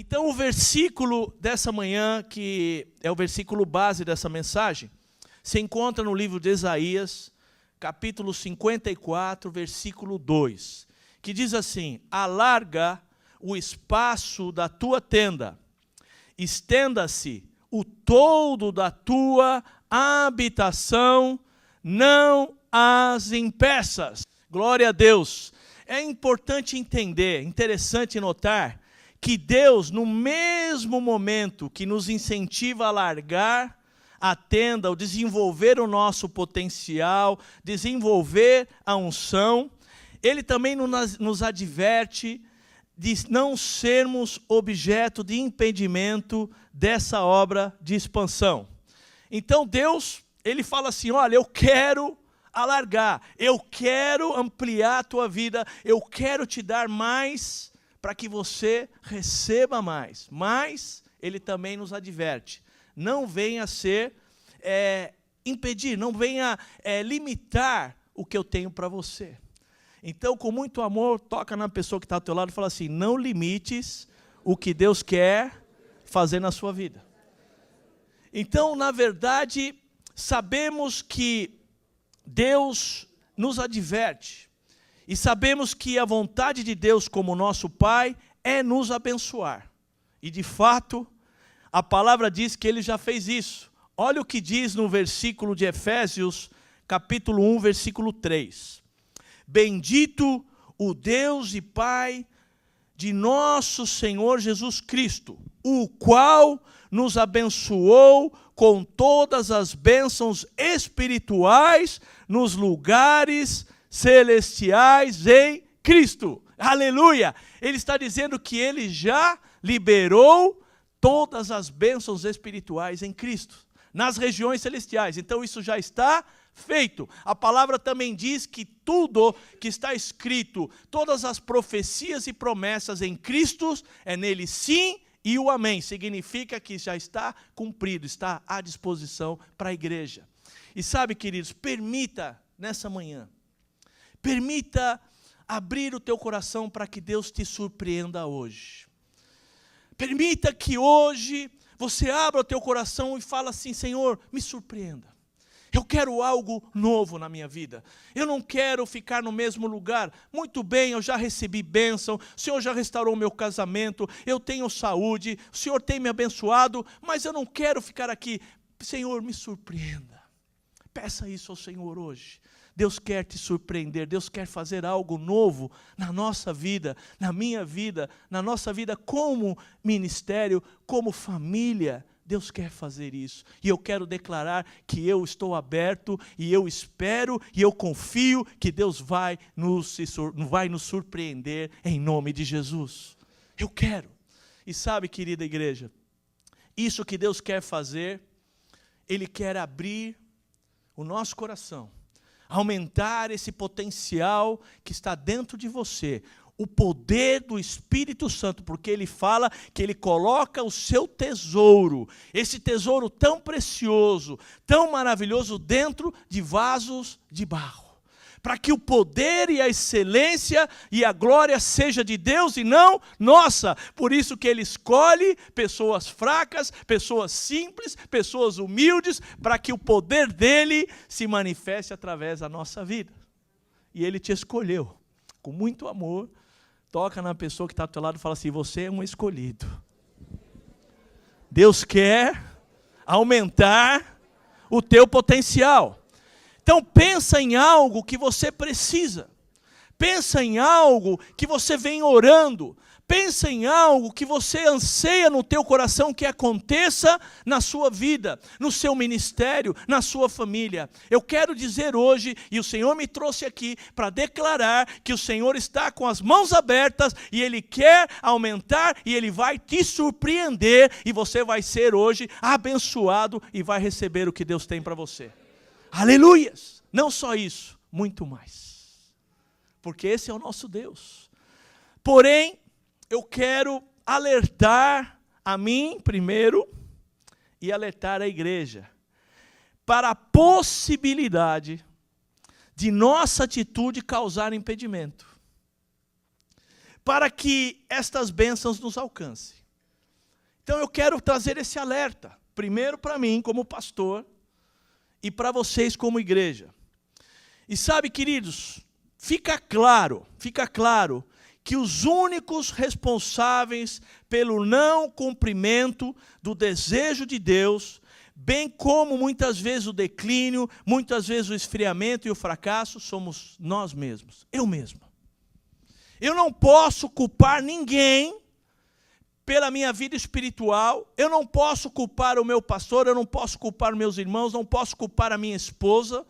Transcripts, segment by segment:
Então, o versículo dessa manhã, que é o versículo base dessa mensagem, se encontra no livro de Isaías, capítulo 54, versículo 2, que diz assim: alarga o espaço da tua tenda, estenda-se o toldo da tua habitação, não as impeças. Glória a Deus. É importante entender, interessante notar, que Deus, no mesmo momento que nos incentiva a alargar a tenda, ao desenvolver o nosso potencial, desenvolver a unção, Ele também nos adverte de não sermos objeto de impedimento dessa obra de expansão. Então Deus, Ele fala assim: olha, eu quero alargar, eu quero ampliar a tua vida, eu quero te dar mais para que você receba mais. Mas Ele também nos adverte: não venha ser impedir, não venha limitar o que eu tenho para você. Então, com muito amor, toca na pessoa que está ao teu lado e fala assim: não limites o que Deus quer fazer na sua vida. Então, na verdade, sabemos que Deus nos adverte e sabemos que a vontade de Deus como nosso Pai é nos abençoar. E de fato, a palavra diz que Ele já fez isso. Olha o que diz no versículo de Efésios, capítulo 1, versículo 3. Bendito o Deus e Pai de nosso Senhor Jesus Cristo, o qual nos abençoou com todas as bênçãos espirituais nos lugares celestiais em Cristo. Aleluia! Ele está dizendo que Ele já liberou todas as bênçãos espirituais em Cristo, nas regiões celestiais. Então isso já está feito. A palavra também diz que tudo que está escrito, todas as profecias e promessas em Cristo, é nele sim e o amém. Significa que já está cumprido, está à disposição para a igreja. E sabe, queridos, permita nessa manhã, permita abrir o teu coração para que Deus te surpreenda hoje. Permita que hoje você abra o teu coração e fale assim: Senhor, me surpreenda. Eu quero algo novo na minha vida. Eu não quero ficar no mesmo lugar. Muito bem, eu já recebi bênção. O Senhor já restaurou o meu casamento. Eu tenho saúde. O Senhor tem me abençoado. Mas eu não quero ficar aqui. Senhor, me surpreenda. Peça isso ao Senhor hoje. Deus quer te surpreender. Deus quer fazer algo novo na nossa vida, na minha vida, na nossa vida como ministério, como família. Deus quer fazer isso, e eu quero declarar que eu estou aberto, e eu espero, e eu confio que Deus vai nos surpreender em nome de Jesus. Eu quero. E sabe, querida igreja, isso que Deus quer fazer, Ele quer abrir o nosso coração, aumentar esse potencial que está dentro de você, o poder do Espírito Santo, porque Ele fala que Ele coloca o seu tesouro, esse tesouro tão precioso, tão maravilhoso, dentro de vasos de barro, para que o poder e a excelência e a glória seja de Deus e não nossa. Por isso que Ele escolhe pessoas fracas, pessoas simples, pessoas humildes, para que o poder dEle se manifeste através da nossa vida. E Ele te escolheu com muito amor. Toca na pessoa que está ao teu lado e fala assim: você é um escolhido. Deus quer aumentar o teu potencial. Então pensa em algo que você precisa. Pensa em algo que você vem orando. Pensa em algo que você anseia no teu coração que aconteça na sua vida, no seu ministério, na sua família. Eu quero dizer hoje, e o Senhor me trouxe aqui para declarar que o Senhor está com as mãos abertas e Ele quer aumentar e Ele vai te surpreender e você vai ser hoje abençoado e vai receber o que Deus tem para você. Aleluias! Não só isso, muito mais. Porque esse é o nosso Deus. Porém, eu quero alertar a mim primeiro e alertar a igreja para a possibilidade de nossa atitude causar impedimento, para que estas bênçãos nos alcancem. Então eu quero trazer esse alerta, primeiro para mim como pastor e para vocês como igreja. E sabe, queridos, fica claro que os únicos responsáveis pelo não cumprimento do desejo de Deus, bem como muitas vezes o declínio, muitas vezes o esfriamento e o fracasso, somos nós mesmos, eu mesmo. Eu não posso culpar ninguém pela minha vida espiritual, eu não posso culpar o meu pastor, eu não posso culpar meus irmãos, não posso culpar a minha esposa.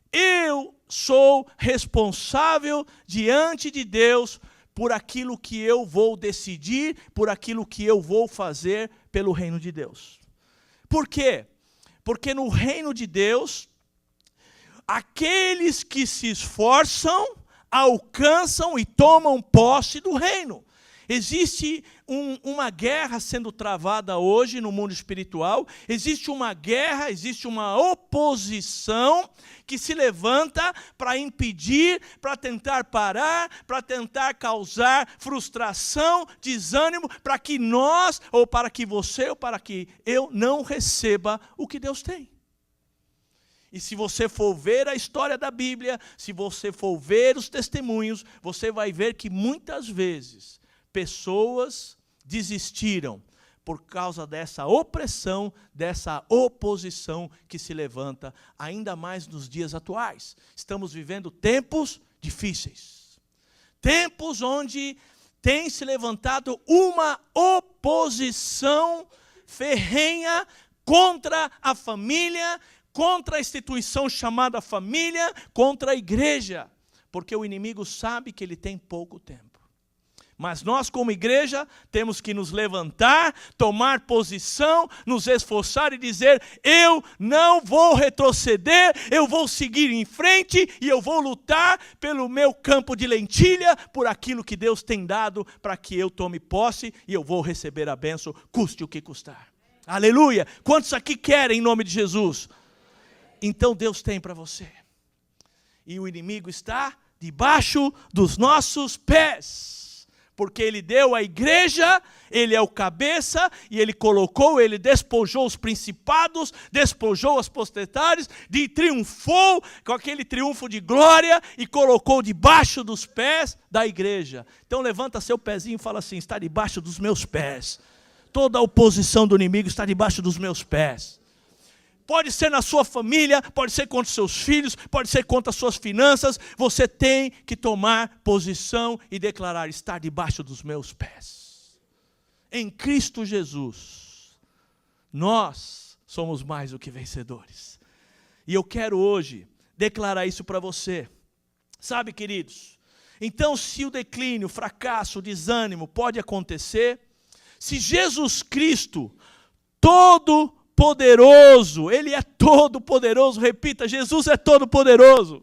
Eu sou responsável diante de Deus por aquilo que eu vou decidir, por aquilo que eu vou fazer pelo reino de Deus. Por quê? Porque no reino de Deus, aqueles que se esforçam, alcançam e tomam posse do reino. Existe uma guerra sendo travada hoje no mundo espiritual, existe uma guerra, existe uma oposição que se levanta para impedir, para tentar parar, para tentar causar frustração, desânimo, para que nós, ou para que você, ou para que eu não receba o que Deus tem. E se você for ver a história da Bíblia, se você for ver os testemunhos, você vai ver que muitas vezes pessoas desistiram por causa dessa opressão, dessa oposição que se levanta, ainda mais nos dias atuais. Estamos vivendo tempos difíceis. Tempos onde tem se levantado uma oposição ferrenha contra a família, contra a instituição chamada família, contra a igreja. Porque o inimigo sabe que ele tem pouco tempo. Mas nós, como igreja, temos que nos levantar, tomar posição, nos esforçar e dizer: eu não vou retroceder, eu vou seguir em frente e eu vou lutar pelo meu campo de lentilha, por aquilo que Deus tem dado para que eu tome posse e eu vou receber a bênção, custe o que custar. Aleluia! Quantos aqui querem em nome de Jesus? Então Deus tem para você. E o inimigo está debaixo dos nossos pés. Porque ele deu à igreja, ele é o cabeça, e ele colocou, ele despojou os principados, despojou as potestades, triunfou com aquele triunfo de glória, e colocou debaixo dos pés da igreja. Então levanta seu pezinho e fala assim: está debaixo dos meus pés. Toda a oposição do inimigo está debaixo dos meus pés. Pode ser na sua família, pode ser contra os seus filhos, pode ser contra as suas finanças. Você tem que tomar posição e declarar: estar debaixo dos meus pés. Em Cristo Jesus, nós somos mais do que vencedores. E eu quero hoje declarar isso para você. Sabe, queridos, então se o declínio, o fracasso, o desânimo pode acontecer, se Jesus Cristo, todo-poderoso, Ele é todo-poderoso, repita: Jesus é todo-poderoso,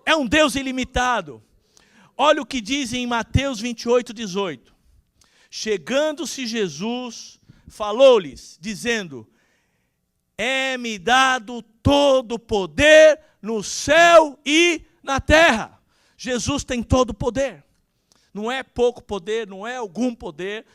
é um Deus ilimitado. Olha o que diz em Mateus 28:18. Chegando-se Jesus, falou-lhes, dizendo: é-me dado todo o poder no céu e na terra. Jesus tem todo o poder. Não é pouco poder, não é algum poder,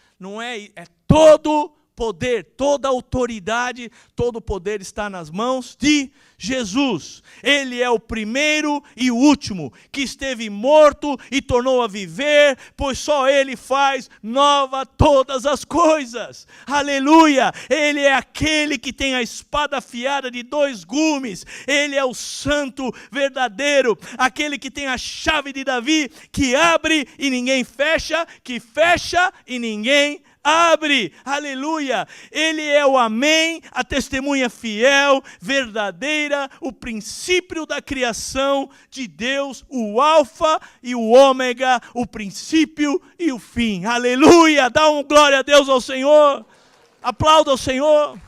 é todo poder, toda autoridade, todo o poder está nas mãos de Jesus. Ele é o primeiro e o último, que esteve morto e tornou a viver, pois só Ele faz nova todas as coisas. Aleluia! Ele é aquele que tem a espada afiada de 2 gumes. Ele é o santo verdadeiro, aquele que tem a chave de Davi, que abre e ninguém fecha, que fecha e ninguém abre, aleluia. Ele é o amém, a testemunha fiel, verdadeira, o princípio da criação de Deus, o alfa e o ômega, o princípio e o fim, aleluia. Dá um glória a Deus ao Senhor, aplauda ao Senhor.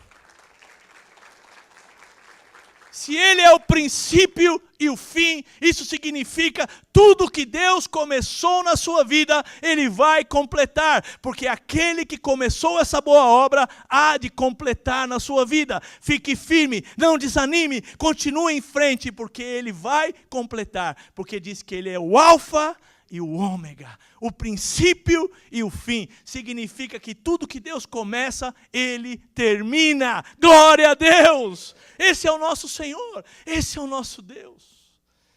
Se Ele é o princípio e o fim, isso significa tudo que Deus começou na sua vida, Ele vai completar, porque aquele que começou essa boa obra há de completar na sua vida. Fique firme, não desanime, continue em frente, porque Ele vai completar, porque diz que Ele é o alfa e o ômega, o princípio e o fim. Significa que tudo que Deus começa, Ele termina. Glória a Deus! Esse é o nosso Senhor, esse é o nosso Deus.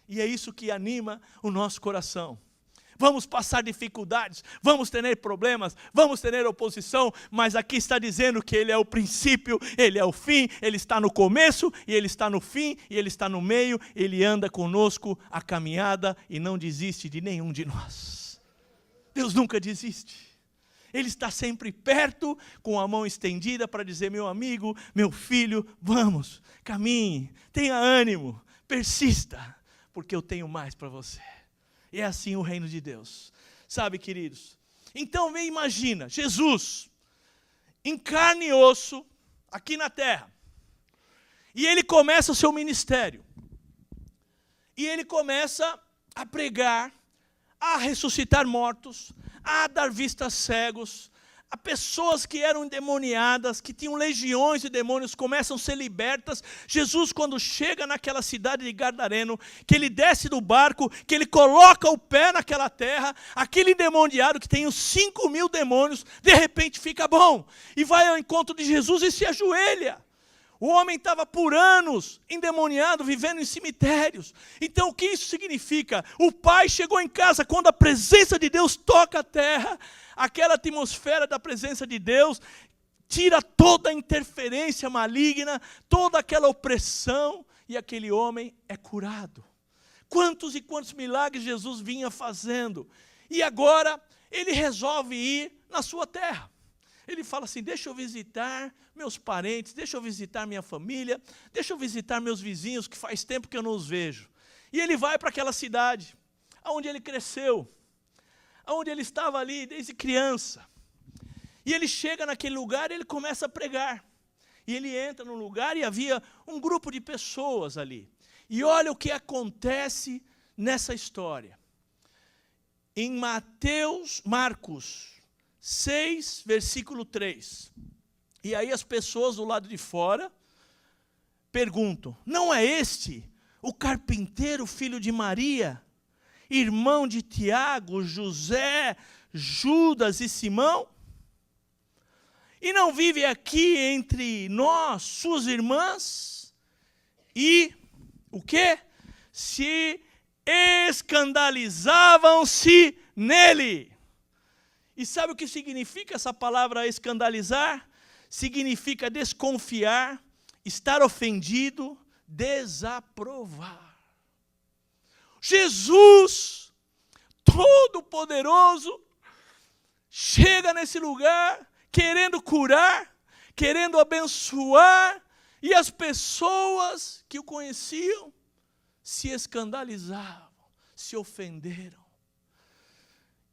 E é isso que anima o nosso coração. Vamos passar dificuldades, vamos ter problemas, vamos ter oposição, mas aqui está dizendo que Ele é o princípio, Ele é o fim, Ele está no começo, e Ele está no fim, e Ele está no meio, Ele anda conosco a caminhada e não desiste de nenhum de nós. Deus nunca desiste. Ele está sempre perto, com a mão estendida para dizer: meu amigo, meu filho, vamos, caminhe, tenha ânimo, persista, porque eu tenho mais para você. E é assim o reino de Deus. Sabe, queridos? Então, imagina, Jesus, em carne e osso, aqui na terra. E Ele começa o seu ministério. E Ele começa a pregar, a ressuscitar mortos, a dar vista a cegos, a pessoas que eram endemoniadas, que tinham legiões de demônios, começam a ser libertas. Jesus, quando chega naquela cidade de Gadareno, que Ele desce do barco, que Ele coloca o pé naquela terra, aquele endemoniado que tem os 5.000 demônios, de repente fica bom, e vai ao encontro de Jesus e se ajoelha. O homem estava por anos endemoniado, vivendo em cemitérios. Então o que isso significa? O pai chegou em casa quando a presença de Deus toca a terra, aquela atmosfera da presença de Deus tira toda a interferência maligna, toda aquela opressão, e aquele homem é curado. Quantos e quantos milagres Jesus vinha fazendo. E agora ele resolve ir na sua terra. Ele fala assim: deixa eu visitar meus parentes, deixa eu visitar minha família, deixa eu visitar meus vizinhos, que faz tempo que eu não os vejo. E ele vai para aquela cidade, onde ele cresceu, onde ele estava ali desde criança. E ele chega naquele lugar e ele começa a pregar. E ele entra no lugar e havia um grupo de pessoas ali. E olha o que acontece nessa história. Em Marcos 6, versículo 3. E aí as pessoas do lado de fora perguntam: não é este o carpinteiro, filho de Maria, irmão de Tiago, José, Judas e Simão? E não vive aqui entre nós, suas irmãs? E o quê? Se escandalizavam-se nele. E sabe o que significa essa palavra escandalizar? Significa desconfiar, estar ofendido, desaprovar. Jesus, Todo-Poderoso, chega nesse lugar querendo curar, querendo abençoar, e as pessoas que o conheciam se escandalizavam, se ofenderam.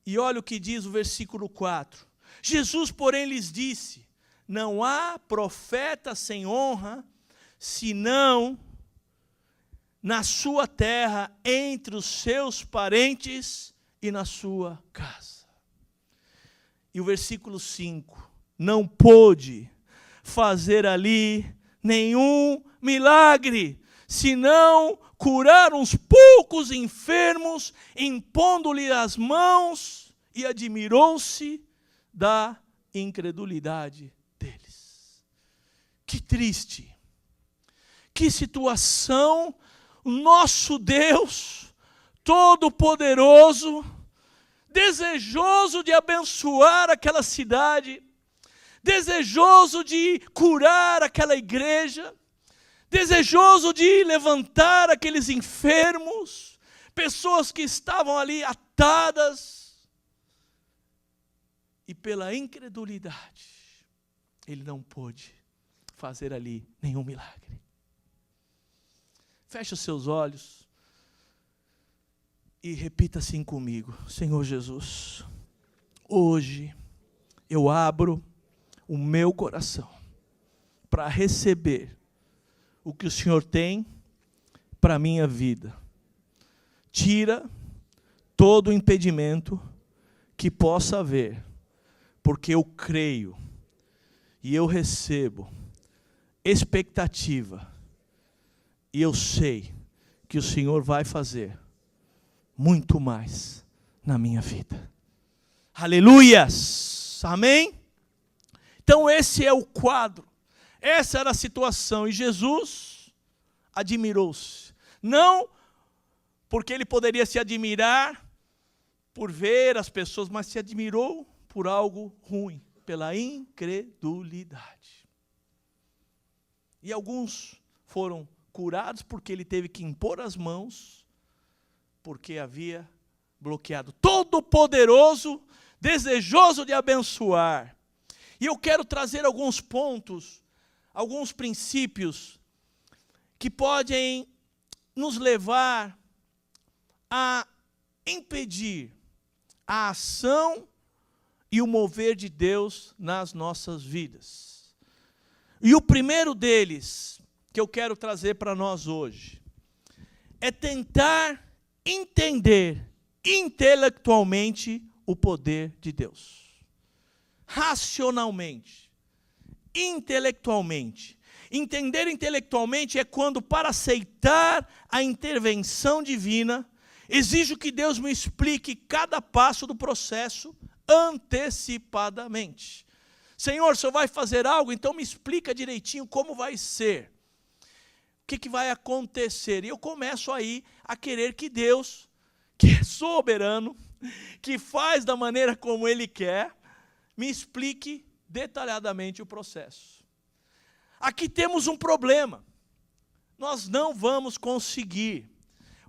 E olha o que diz o versículo 4. Jesus, porém, lhes disse: não há profeta sem honra, senão na sua terra, entre os seus parentes e na sua casa. E o versículo 5. Não pôde fazer ali nenhum milagre, senão curar uns poucos enfermos, impondo-lhe as mãos, e admirou-se da incredulidade deles. Que triste, que situação. O nosso Deus Todo-Poderoso, desejoso de abençoar aquela cidade, desejoso de curar aquela igreja, desejoso de levantar aqueles enfermos, pessoas que estavam ali atadas, e pela incredulidade, ele não pôde fazer ali nenhum milagre. Feche os seus olhos e repita assim comigo: Senhor Jesus, hoje eu abro o meu coração para receber o que o Senhor tem para a minha vida. Tira todo o impedimento que possa haver, porque eu creio e eu recebo expectativa, e eu sei que o Senhor vai fazer muito mais na minha vida. Aleluias! Amém? Então esse é o quadro. Essa era a situação. E Jesus admirou-se. Não porque ele poderia se admirar por ver as pessoas, mas se admirou por algo ruim, pela incredulidade. E alguns foram curados porque ele teve que impor as mãos, porque havia bloqueado. Todo-Poderoso, desejoso de abençoar. E eu quero trazer alguns pontos, alguns princípios que podem nos levar a impedir a ação e o mover de Deus nas nossas vidas. E o primeiro deles, que eu quero trazer para nós hoje, é tentar entender intelectualmente o poder de Deus. Racionalmente, intelectualmente. Entender intelectualmente é quando, para aceitar a intervenção divina, exijo que Deus me explique cada passo do processo antecipadamente. Senhor, o Senhor vai fazer algo, então me explica direitinho como vai ser. O que vai acontecer? E eu começo aí a querer que Deus, que é soberano, que faz da maneira como Ele quer, me explique detalhadamente o processo. Aqui temos um problema. Nós não vamos conseguir.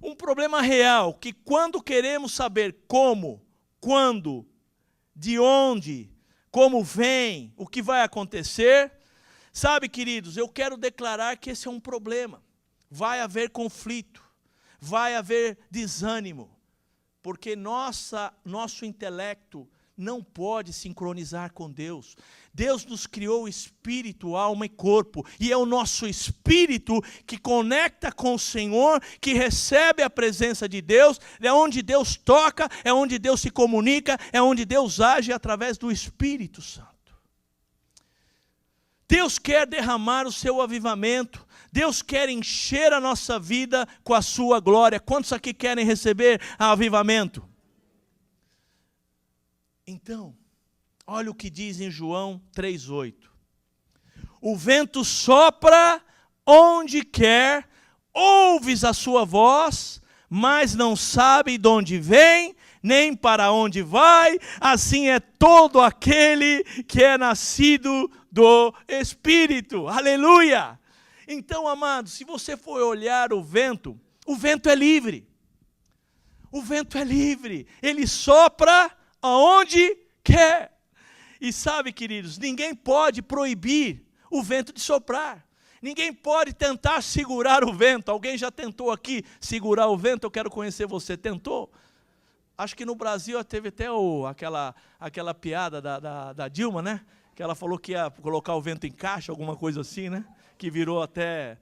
Um problema real, que quando queremos saber como, quando, de onde, como vem, o que vai acontecer, sabe, queridos, eu quero declarar que esse é um problema. Vai haver conflito, vai haver desânimo, porque nosso intelecto não pode sincronizar com Deus. Deus nos criou espírito, alma e corpo, e é o nosso espírito que conecta com o Senhor, que recebe a presença de Deus, é onde Deus toca, é onde Deus se comunica, é onde Deus age através do Espírito Santo. Deus quer derramar o seu avivamento, Deus quer encher a nossa vida com a sua glória. Quantos aqui querem receber avivamento? Então, olha o que diz em João 3,8. O vento sopra onde quer, ouves a sua voz, mas não sabe de onde vem, nem para onde vai. Assim é todo aquele que é nascido do Espírito. Aleluia! Então, amados, se você for olhar o vento é livre. O vento é livre. Ele sopra aonde quer. E sabe, queridos, ninguém pode proibir o vento de soprar. Ninguém pode tentar segurar o vento. Alguém já tentou aqui segurar o vento? Eu quero conhecer você. Tentou? Acho que no Brasil teve até aquela piada da Dilma, né? Que ela falou que ia colocar o vento em caixa, alguma coisa assim, né? Que virou até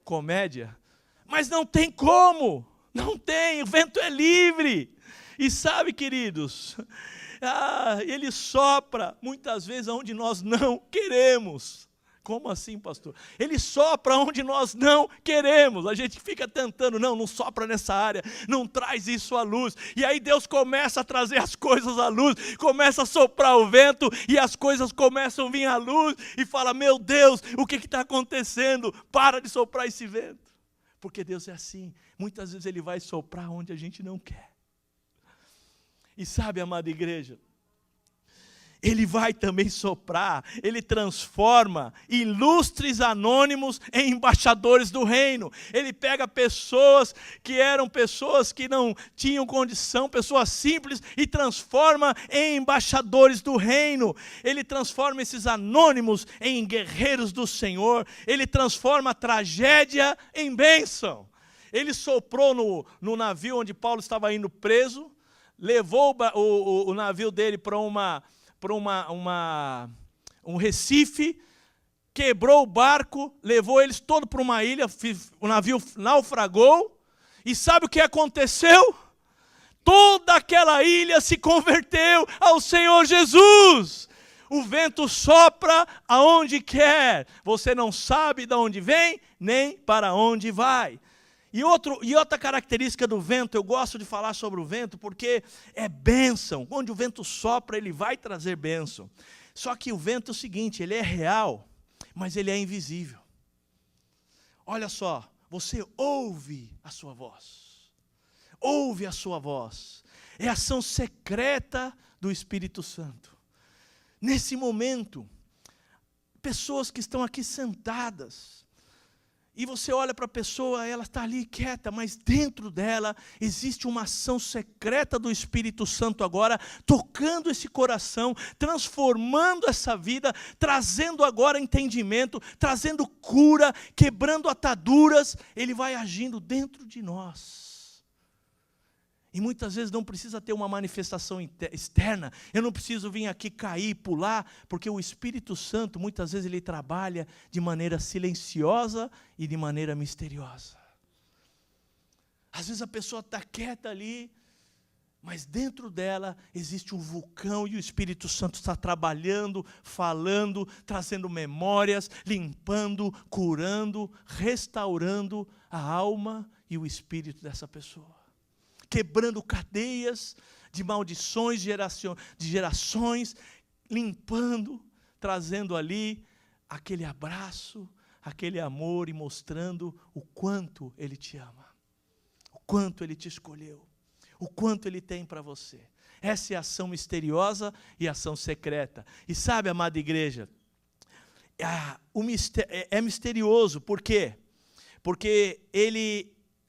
comédia. Mas não tem como. Não tem. O vento é livre. E sabe, queridos, ele sopra muitas vezes onde nós não queremos. Como assim, pastor? Ele sopra onde nós não queremos. A gente fica tentando, não sopra nessa área, não traz isso à luz. E aí Deus começa a trazer as coisas à luz, começa a soprar o vento e as coisas começam a vir à luz e fala, meu Deus, o que está acontecendo? Para de soprar esse vento. Porque Deus é assim, muitas vezes Ele vai soprar onde a gente não quer. E sabe, amada igreja, Ele vai também soprar, Ele transforma ilustres anônimos em embaixadores do reino. Ele pega pessoas que eram pessoas que não tinham condição, pessoas simples, e transforma em embaixadores do reino. Ele transforma esses anônimos em guerreiros do Senhor. Ele transforma a tragédia em bênção. Ele soprou no navio onde Paulo estava indo preso, levou o navio dele para um recife, quebrou o barco, levou eles todos para uma ilha, o navio naufragou, e sabe o que aconteceu? Toda aquela ilha se converteu ao Senhor Jesus. O vento sopra aonde quer, você não sabe de onde vem, nem para onde vai. E outra característica do vento, eu gosto de falar sobre o vento, porque é bênção. Onde o vento sopra, ele vai trazer bênção. Só que o vento é o seguinte, ele é real, mas ele é invisível. Olha só, você ouve a sua voz. Ouve a sua voz. É a ação secreta do Espírito Santo. Nesse momento, pessoas que estão aqui sentadas, e você olha para a pessoa, ela está ali quieta, mas dentro dela existe uma ação secreta do Espírito Santo agora, tocando esse coração, transformando essa vida, trazendo agora entendimento, trazendo cura, quebrando ataduras. Ele vai agindo dentro de nós. E muitas vezes não precisa ter uma manifestação externa. Eu não preciso vir aqui cair, pular, porque o Espírito Santo, muitas vezes, ele trabalha de maneira silenciosa e de maneira misteriosa. Às vezes a pessoa está quieta ali, mas dentro dela existe um vulcão e o Espírito Santo está trabalhando, falando, trazendo memórias, limpando, curando, restaurando a alma e o espírito dessa pessoa. Quebrando cadeias de maldições de gerações, limpando, trazendo ali aquele abraço, aquele amor e mostrando o quanto Ele te ama, o quanto Ele te escolheu, o quanto Ele tem para você. Essa é a ação misteriosa e a ação secreta. E sabe, amada igreja, é misterioso, por quê? Porque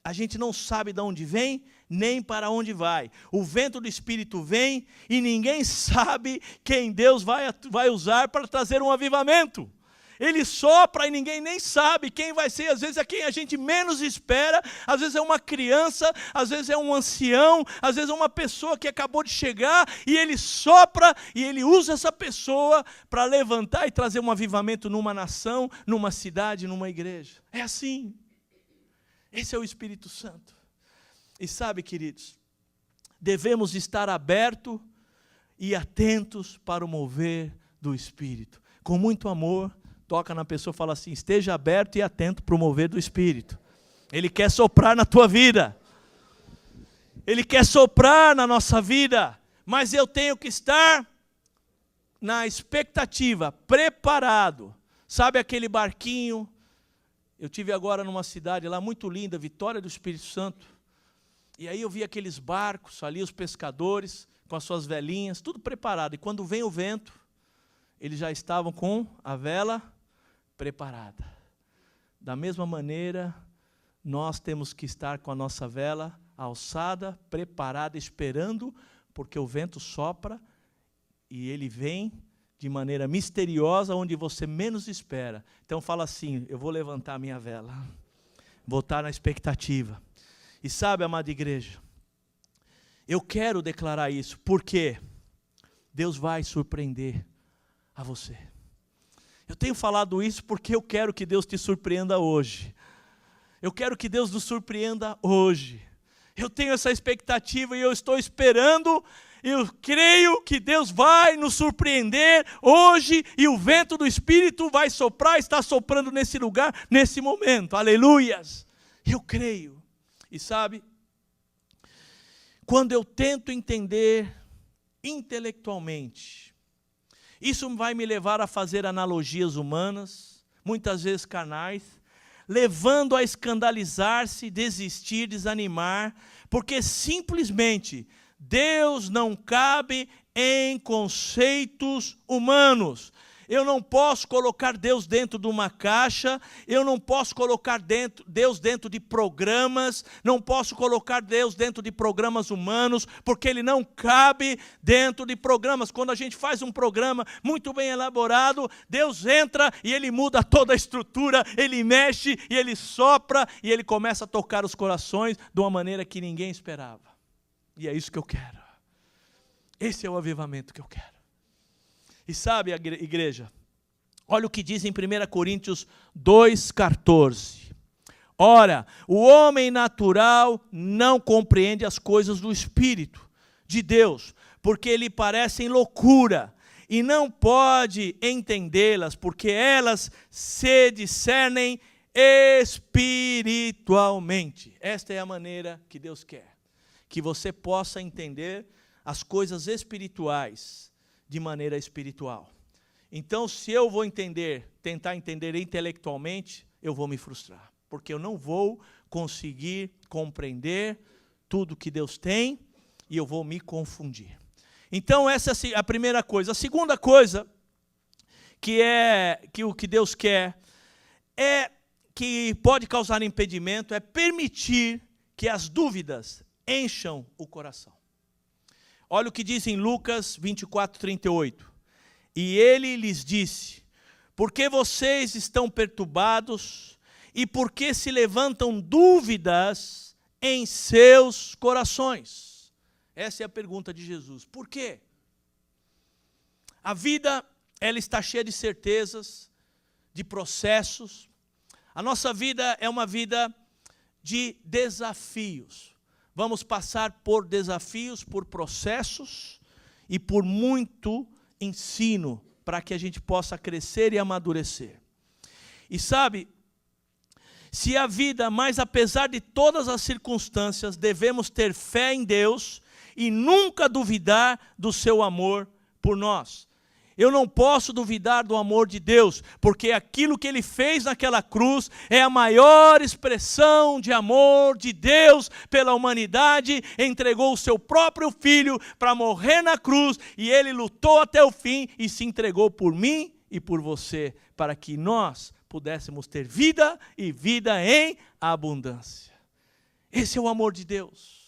a gente não sabe de onde vem, nem para onde vai. O vento do Espírito vem e ninguém sabe quem Deus vai usar para trazer um avivamento. Ele sopra e ninguém nem sabe quem vai ser. Às vezes é quem a gente menos espera, às vezes é uma criança, às vezes é um ancião, às vezes é uma pessoa que acabou de chegar e ele sopra e ele usa essa pessoa para levantar e trazer um avivamento numa nação, numa cidade, numa igreja. É assim. Esse é o Espírito Santo. E sabe, queridos, devemos estar abertos e atentos para o mover do Espírito. Com muito amor, toca na pessoa e fala assim, esteja aberto e atento para o mover do Espírito. Ele quer soprar na tua vida. Ele quer soprar na nossa vida. Mas eu tenho que estar na expectativa, preparado. Sabe aquele barquinho? Eu tive agora numa cidade lá muito linda, Vitória do Espírito Santo. E aí eu vi aqueles barcos ali, os pescadores, com as suas velinhas, tudo preparado. E quando vem o vento, eles já estavam com a vela preparada. Da mesma maneira, nós temos que estar com a nossa vela alçada, preparada, esperando, porque o vento sopra e ele vem de maneira misteriosa, onde você menos espera. Então fala assim, eu vou levantar a minha vela, vou estar na expectativa. E sabe, amada igreja, eu quero declarar isso, porque Deus vai surpreender a você. Eu tenho falado isso porque eu quero que Deus te surpreenda hoje. Eu quero que Deus nos surpreenda hoje. Eu tenho essa expectativa e eu estou esperando. Eu creio que Deus vai nos surpreender hoje e o vento do Espírito vai soprar, está soprando nesse lugar, nesse momento. Aleluias! Eu creio. E sabe, quando eu tento entender intelectualmente, isso vai me levar a fazer analogias humanas, muitas vezes carnais, levando a escandalizar-se, desistir, desanimar, porque simplesmente Deus não cabe em conceitos humanos. Eu não posso colocar Deus dentro de uma caixa, eu não posso colocar Deus dentro de programas, não posso colocar Deus dentro de programas humanos, porque Ele não cabe dentro de programas. Quando a gente faz um programa muito bem elaborado, Deus entra e Ele muda toda a estrutura, Ele mexe e Ele sopra e Ele começa a tocar os corações de uma maneira que ninguém esperava. E é isso que eu quero. Esse é o avivamento que eu quero. E sabe, igreja, olha o que diz em 1 Coríntios 2,14. Ora, o homem natural não compreende as coisas do Espírito de Deus, porque lhe parecem loucura, e não pode entendê-las, porque elas se discernem espiritualmente. Esta é a maneira que Deus quer, que você possa entender as coisas espirituais de maneira espiritual. Então, se eu vou tentar entender intelectualmente, eu vou me frustrar, porque eu não vou conseguir compreender tudo que Deus tem e eu vou me confundir. Então, essa é a primeira coisa. A segunda coisa que o que Deus quer que pode causar impedimento é permitir que as dúvidas encham o coração. Olha o que diz em Lucas 24:38. E ele lhes disse: por que vocês estão perturbados e por que se levantam dúvidas em seus corações? Essa é a pergunta de Jesus. Por quê? A vida, ela está cheia de certezas, de processos. A nossa vida é uma vida de desafios. Vamos passar por desafios, por processos e por muito ensino para que a gente possa crescer e amadurecer. E sabe, se a vida, mas apesar de todas as circunstâncias, devemos ter fé em Deus e nunca duvidar do seu amor por nós. Eu não posso duvidar do amor de Deus, porque aquilo que Ele fez naquela cruz é a maior expressão de amor de Deus pela humanidade. Entregou o seu próprio Filho para morrer na cruz, e Ele lutou até o fim e se entregou por mim e por você, para que nós pudéssemos ter vida e vida em abundância. Esse é o amor de Deus.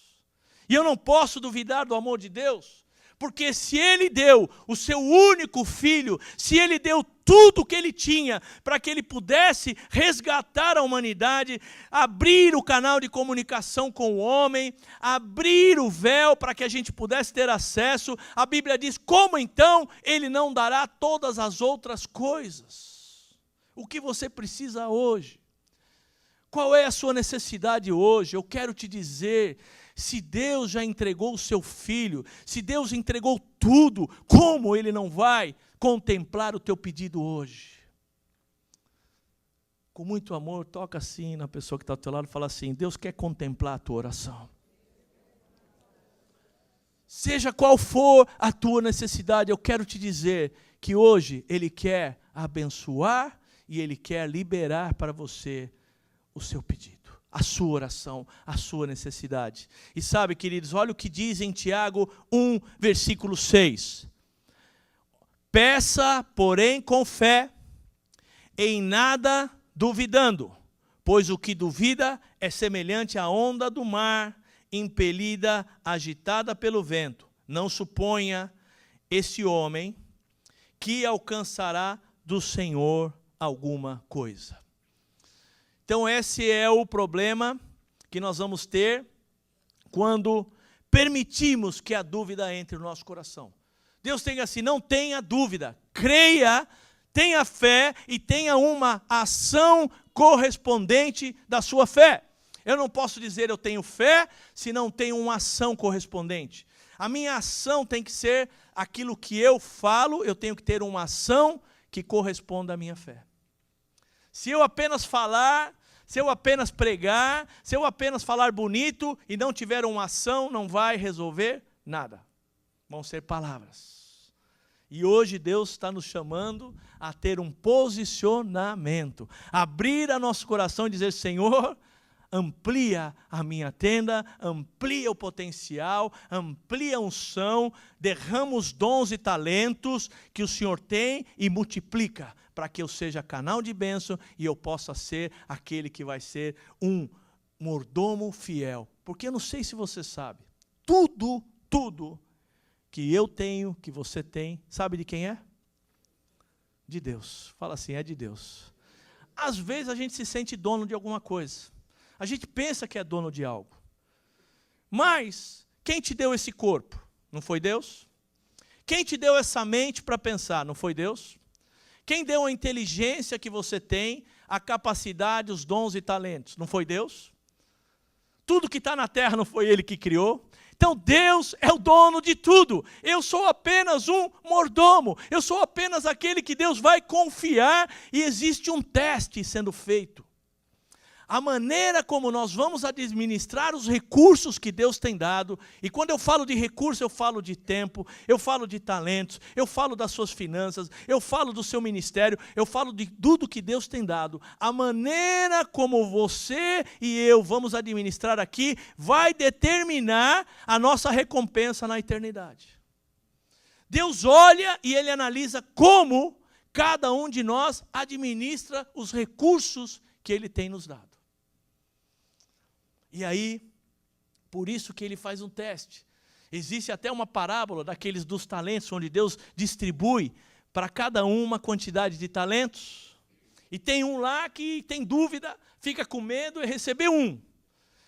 E eu não posso duvidar do amor de Deus, porque se Ele deu o seu único Filho, se Ele deu tudo o que Ele tinha para que Ele pudesse resgatar a humanidade, abrir o canal de comunicação com o homem, abrir o véu para que a gente pudesse ter acesso, a Bíblia diz: como então Ele não dará todas as outras coisas? O que você precisa hoje? Qual é a sua necessidade hoje? Eu quero te dizer, se Deus já entregou o seu Filho, se Deus entregou tudo, como Ele não vai contemplar o teu pedido hoje? Com muito amor, toca assim na pessoa que está ao teu lado e fala assim: Deus quer contemplar a tua oração. Seja qual for a tua necessidade, eu quero te dizer que hoje Ele quer abençoar e Ele quer liberar para você o seu pedido, a sua oração, a sua necessidade. E sabe, queridos, olha o que diz em Tiago 1, versículo 6. Peça, porém, com fé, em nada duvidando, pois o que duvida é semelhante à onda do mar, impelida, agitada pelo vento. Não suponha esse homem que alcançará do Senhor alguma coisa. Então esse é o problema que nós vamos ter quando permitimos que a dúvida entre no nosso coração. Deus tem assim: não tenha dúvida, creia, tenha fé e tenha uma ação correspondente da sua fé. Eu não posso dizer eu tenho fé se não tenho uma ação correspondente. A minha ação tem que ser aquilo que eu falo, eu tenho que ter uma ação que corresponda à minha fé. Se eu apenas falar, se eu apenas pregar, se eu apenas falar bonito e não tiver uma ação, não vai resolver nada. Vão ser palavras. E hoje Deus está nos chamando a ter um posicionamento, abrir a nosso coração e dizer: Senhor, amplia a minha tenda, amplia o potencial, amplia a unção, derrama os dons e talentos que o Senhor tem e multiplica, para que eu seja canal de bênção e eu possa ser aquele que vai ser um mordomo fiel. Porque eu não sei se você sabe, tudo que eu tenho, que você tem, sabe de quem é? De Deus. Fala assim: é de Deus. Às vezes a gente se sente dono de alguma coisa. A gente pensa que é dono de algo. Mas quem te deu esse corpo? Não foi Deus? Quem te deu essa mente para pensar? Não foi Deus? Quem deu a inteligência que você tem, a capacidade, os dons e talentos? Não foi Deus? Tudo que está na terra não foi Ele que criou? Então Deus é o dono de tudo. Eu sou apenas um mordomo. Eu sou apenas aquele que Deus vai confiar, e existe um teste sendo feito. a maneira como nós vamos administrar os recursos que Deus tem dado. E quando eu falo de recursos, eu falo de tempo, eu falo de talentos, eu falo das suas finanças, eu falo do seu ministério, eu falo de tudo que Deus tem dado. A maneira como você e eu vamos administrar aqui vai determinar a nossa recompensa na eternidade. Deus olha e Ele analisa como cada um de nós administra os recursos que Ele tem nos dado. E aí, por isso que Ele faz um teste. Existe até uma parábola daqueles dos talentos, onde Deus distribui para cada um uma quantidade de talentos. E tem um lá que tem dúvida, fica com medo e receber um.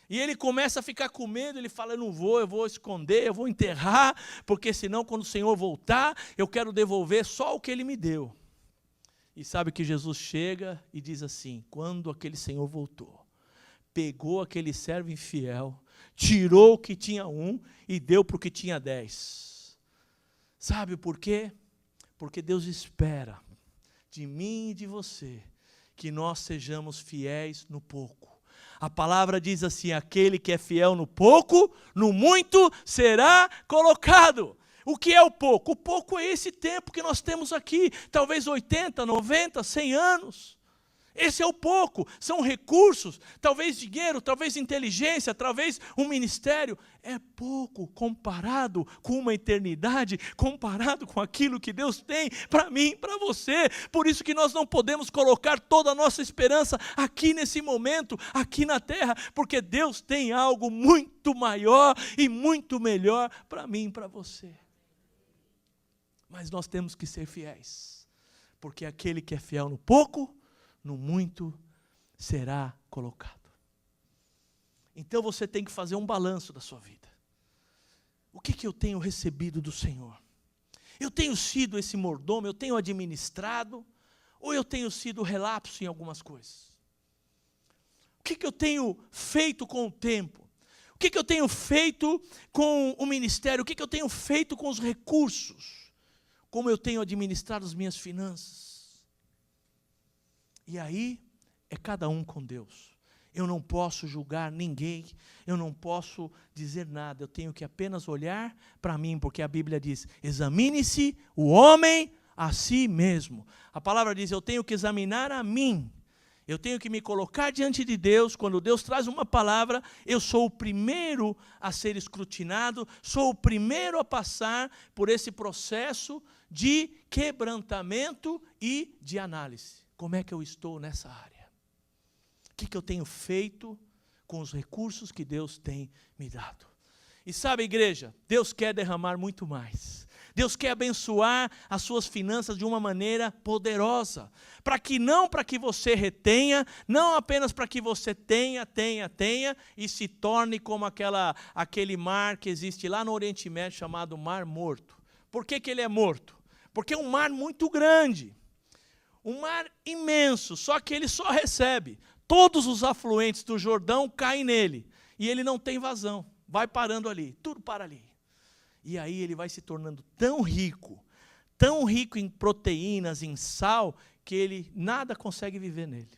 E ele começa a ficar com medo, ele fala, eu vou esconder, eu vou enterrar, porque senão quando o Senhor voltar, eu quero devolver só o que Ele me deu. E sabe que Jesus chega e diz assim, quando aquele Senhor voltou, pegou aquele servo infiel, tirou o que tinha 1 e deu para o que tinha 10. Sabe por quê? Porque Deus espera de mim e de você que nós sejamos fiéis no pouco. A palavra diz assim, aquele que é fiel no pouco, no muito será colocado. O que é o pouco? O pouco é esse tempo que nós temos aqui, talvez 80, 90, 100 anos. Esse é o pouco, são recursos, talvez dinheiro, talvez inteligência, talvez um ministério. É pouco comparado com uma eternidade, comparado com aquilo que Deus tem para mim, para você. Por isso que nós não podemos colocar toda a nossa esperança aqui nesse momento, aqui na terra, porque Deus tem algo muito maior e muito melhor para mim e para você. Mas nós temos que ser fiéis, porque aquele que é fiel no pouco, no muito será colocado. Então você tem que fazer um balanço da sua vida. O que eu tenho recebido do Senhor? Eu tenho sido esse mordomo, eu tenho administrado, ou eu tenho sido relapso em algumas coisas? O que eu tenho feito com o tempo? O que eu tenho feito com o ministério? O que eu tenho feito com os recursos? Como eu tenho administrado as minhas finanças? E aí, é cada um com Deus. Eu não posso julgar ninguém, eu não posso dizer nada, eu tenho que apenas olhar para mim, porque a Bíblia diz, examine-se o homem a si mesmo. A palavra diz, eu tenho que examinar a mim, eu tenho que me colocar diante de Deus. Quando Deus traz uma palavra, eu sou o primeiro a ser escrutinado, sou o primeiro a passar por esse processo de quebrantamento e de análise. Como é que eu estou nessa área? O que eu tenho feito com os recursos que Deus tem me dado? E sabe, igreja, Deus quer derramar muito mais. Deus quer abençoar as suas finanças de uma maneira poderosa. Para que você retenha, não apenas para que você tenha e se torne como aquele mar que existe lá no Oriente Médio chamado Mar Morto. Por que ele é morto? Porque é um mar muito grande. Um mar imenso, só que ele só recebe. Todos os afluentes do Jordão caem nele. E ele não tem vazão. Vai parando ali, tudo para ali. E aí ele vai se tornando tão rico em proteínas, em sal, que ele nada consegue viver nele.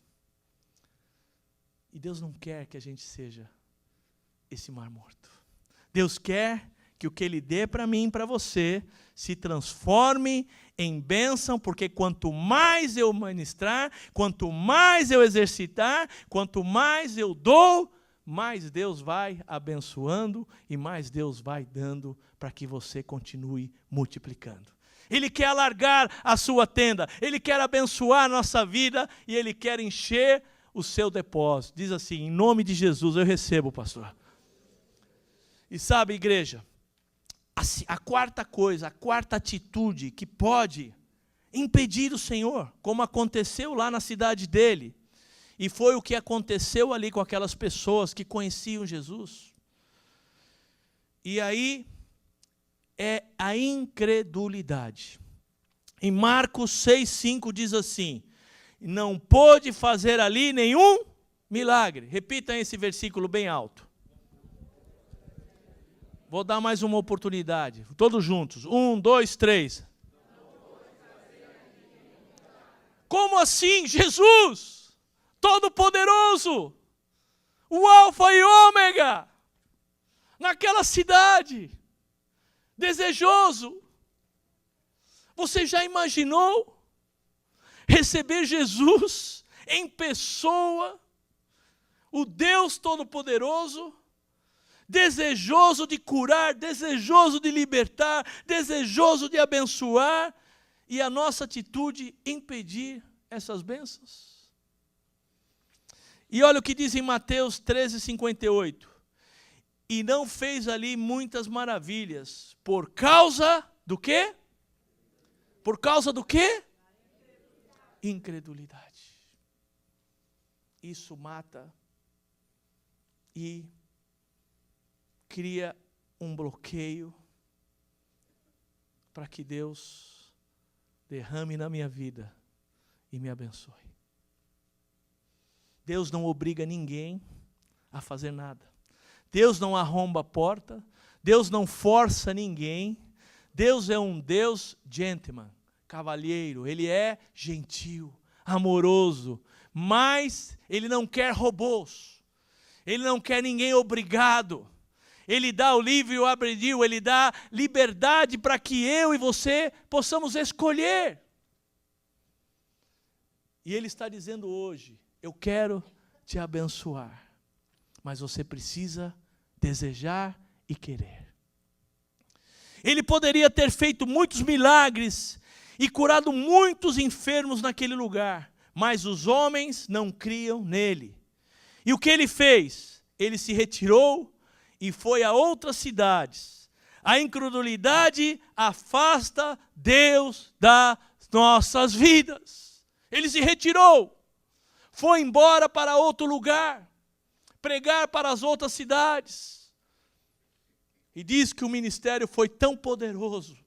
E Deus não quer que a gente seja esse mar morto. Deus quer que o que Ele dê para mim e para você se transforme em bênção, porque quanto mais eu ministrar, quanto mais eu exercitar, quanto mais eu dou, mais Deus vai abençoando e mais Deus vai dando para que você continue multiplicando. Ele quer alargar a sua tenda, Ele quer abençoar a nossa vida e Ele quer encher o seu depósito. Diz assim, em nome de Jesus eu recebo, pastor. E sabe, igreja, a quarta coisa, a quarta atitude que pode impedir o Senhor, como aconteceu lá na cidade dele, e foi o que aconteceu ali com aquelas pessoas que conheciam Jesus. E aí é a incredulidade. Em Marcos 6,5 diz assim, não pôde fazer ali nenhum milagre. Repita esse versículo bem alto. Vou dar mais uma oportunidade, todos juntos. 1, 2, 3. Como assim, Jesus? Todo-Poderoso, o Alfa e Ômega, naquela cidade, desejoso. Você já imaginou receber Jesus em pessoa, o Deus Todo-Poderoso, desejoso de curar, desejoso de libertar, desejoso de abençoar, e a nossa atitude impedir essas bênçãos? E olha o que diz em Mateus 13:58. E não fez ali muitas maravilhas, por causa do quê? Por causa do quê? Incredulidade. Isso mata e cria um bloqueio para que Deus derrame na minha vida e me abençoe. Deus não obriga ninguém a fazer nada. Deus não arromba a porta. Deus não força ninguém. Deus é um Deus gentleman, cavalheiro. Ele é gentil, amoroso, mas Ele não quer robôs. Ele não quer ninguém obrigado. Ele dá o livre e o albedrío, Ele dá liberdade para que eu e você possamos escolher. E Ele está dizendo hoje, eu quero te abençoar, mas você precisa desejar e querer. Ele poderia ter feito muitos milagres e curado muitos enfermos naquele lugar, mas os homens não criam nele. E o que ele fez? Ele se retirou e foi a outras cidades. A incredulidade afasta Deus das nossas vidas. Ele se retirou, foi embora para outro lugar, pregar para as outras cidades. E diz que o ministério foi tão poderoso,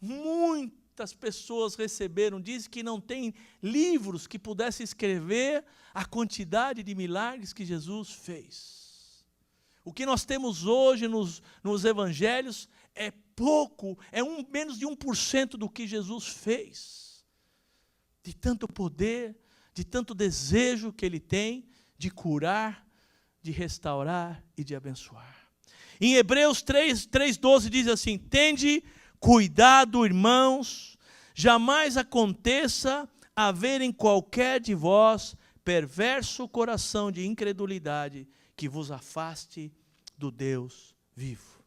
muitas pessoas receberam. Diz que não tem livros que pudessem escrever a quantidade de milagres que Jesus fez. O que nós temos hoje nos evangelhos é pouco, é menos de 1% do que Jesus fez. De tanto poder, de tanto desejo que Ele tem de curar, de restaurar e de abençoar. Em Hebreus 3:12 diz assim: tende cuidado, irmãos, jamais aconteça haver em qualquer de vós perverso coração de incredulidade que vos afaste do Deus vivo.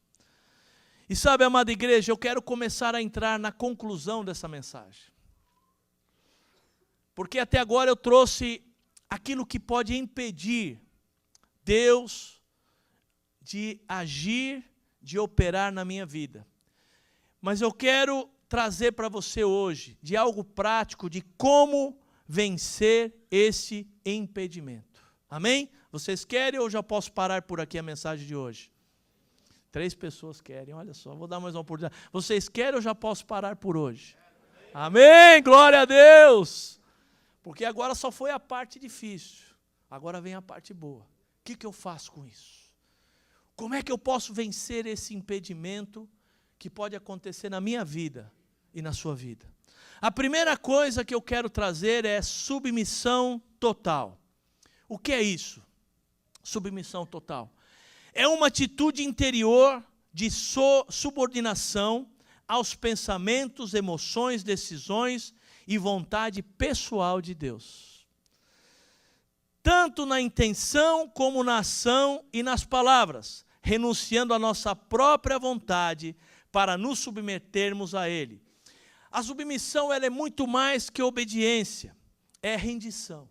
E sabe, amada igreja, eu quero começar a entrar na conclusão dessa mensagem. Porque até agora eu trouxe aquilo que pode impedir Deus de agir, de operar na minha vida. Mas eu quero trazer para você hoje, de algo prático, de como vencer esse impedimento. Amém? Vocês querem ou já posso parar por aqui a mensagem de hoje? 3 pessoas querem, olha só, vou dar mais uma oportunidade. Vocês querem ou já posso parar por hoje? Amém? Glória a Deus! Porque agora só foi a parte difícil, agora vem a parte boa. O que eu faço com isso? Como é que eu posso vencer esse impedimento que pode acontecer na minha vida e na sua vida? A primeira coisa que eu quero trazer é submissão total. O que é isso? Submissão total. É uma atitude interior de subordinação aos pensamentos, emoções, decisões e vontade pessoal de Deus. Tanto na intenção como na ação e nas palavras, renunciando à nossa própria vontade para nos submetermos a Ele. A submissão ela é muito mais que obediência, é rendição.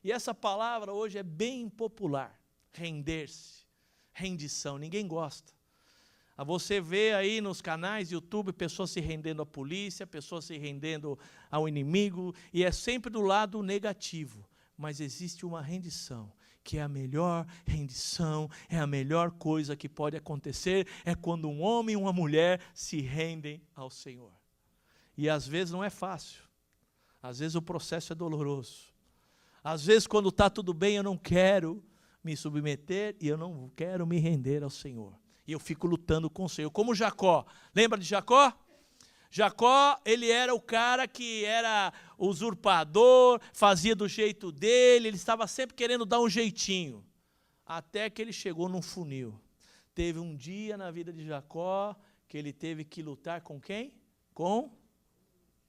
E essa palavra hoje é bem popular, render-se, rendição, ninguém gosta. Você vê aí nos canais de YouTube pessoas se rendendo à polícia, pessoas se rendendo ao inimigo, e é sempre do lado negativo. Mas existe uma rendição, que é a melhor rendição, é a melhor coisa que pode acontecer, é quando um homem e uma mulher se rendem ao Senhor. E às vezes não é fácil, às vezes o processo é doloroso, às vezes quando está tudo bem eu não quero me submeter e eu não quero me render ao Senhor. E eu fico lutando com o Senhor, como Jacó. Lembra de Jacó? Jacó, ele era o cara que era usurpador, fazia do jeito dele, ele estava sempre querendo dar um jeitinho. até que ele chegou num funil. Teve um dia na vida de Jacó que ele teve que lutar com quem? Com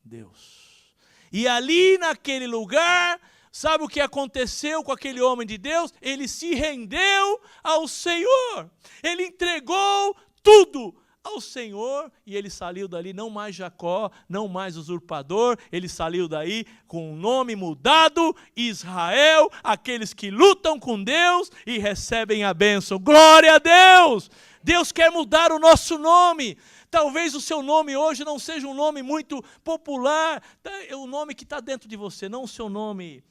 Deus. E ali naquele lugar, sabe o que aconteceu com aquele homem de Deus? Ele se rendeu ao Senhor. Ele entregou tudo ao Senhor e ele saiu dali, não mais Jacó, não mais usurpador, ele saiu daí com o nome mudado, Israel, aqueles que lutam com Deus e recebem a bênção. Glória a Deus! Deus quer mudar o nosso nome. Talvez o seu nome hoje não seja um nome muito popular, é o nome que está dentro de você, não o seu nome,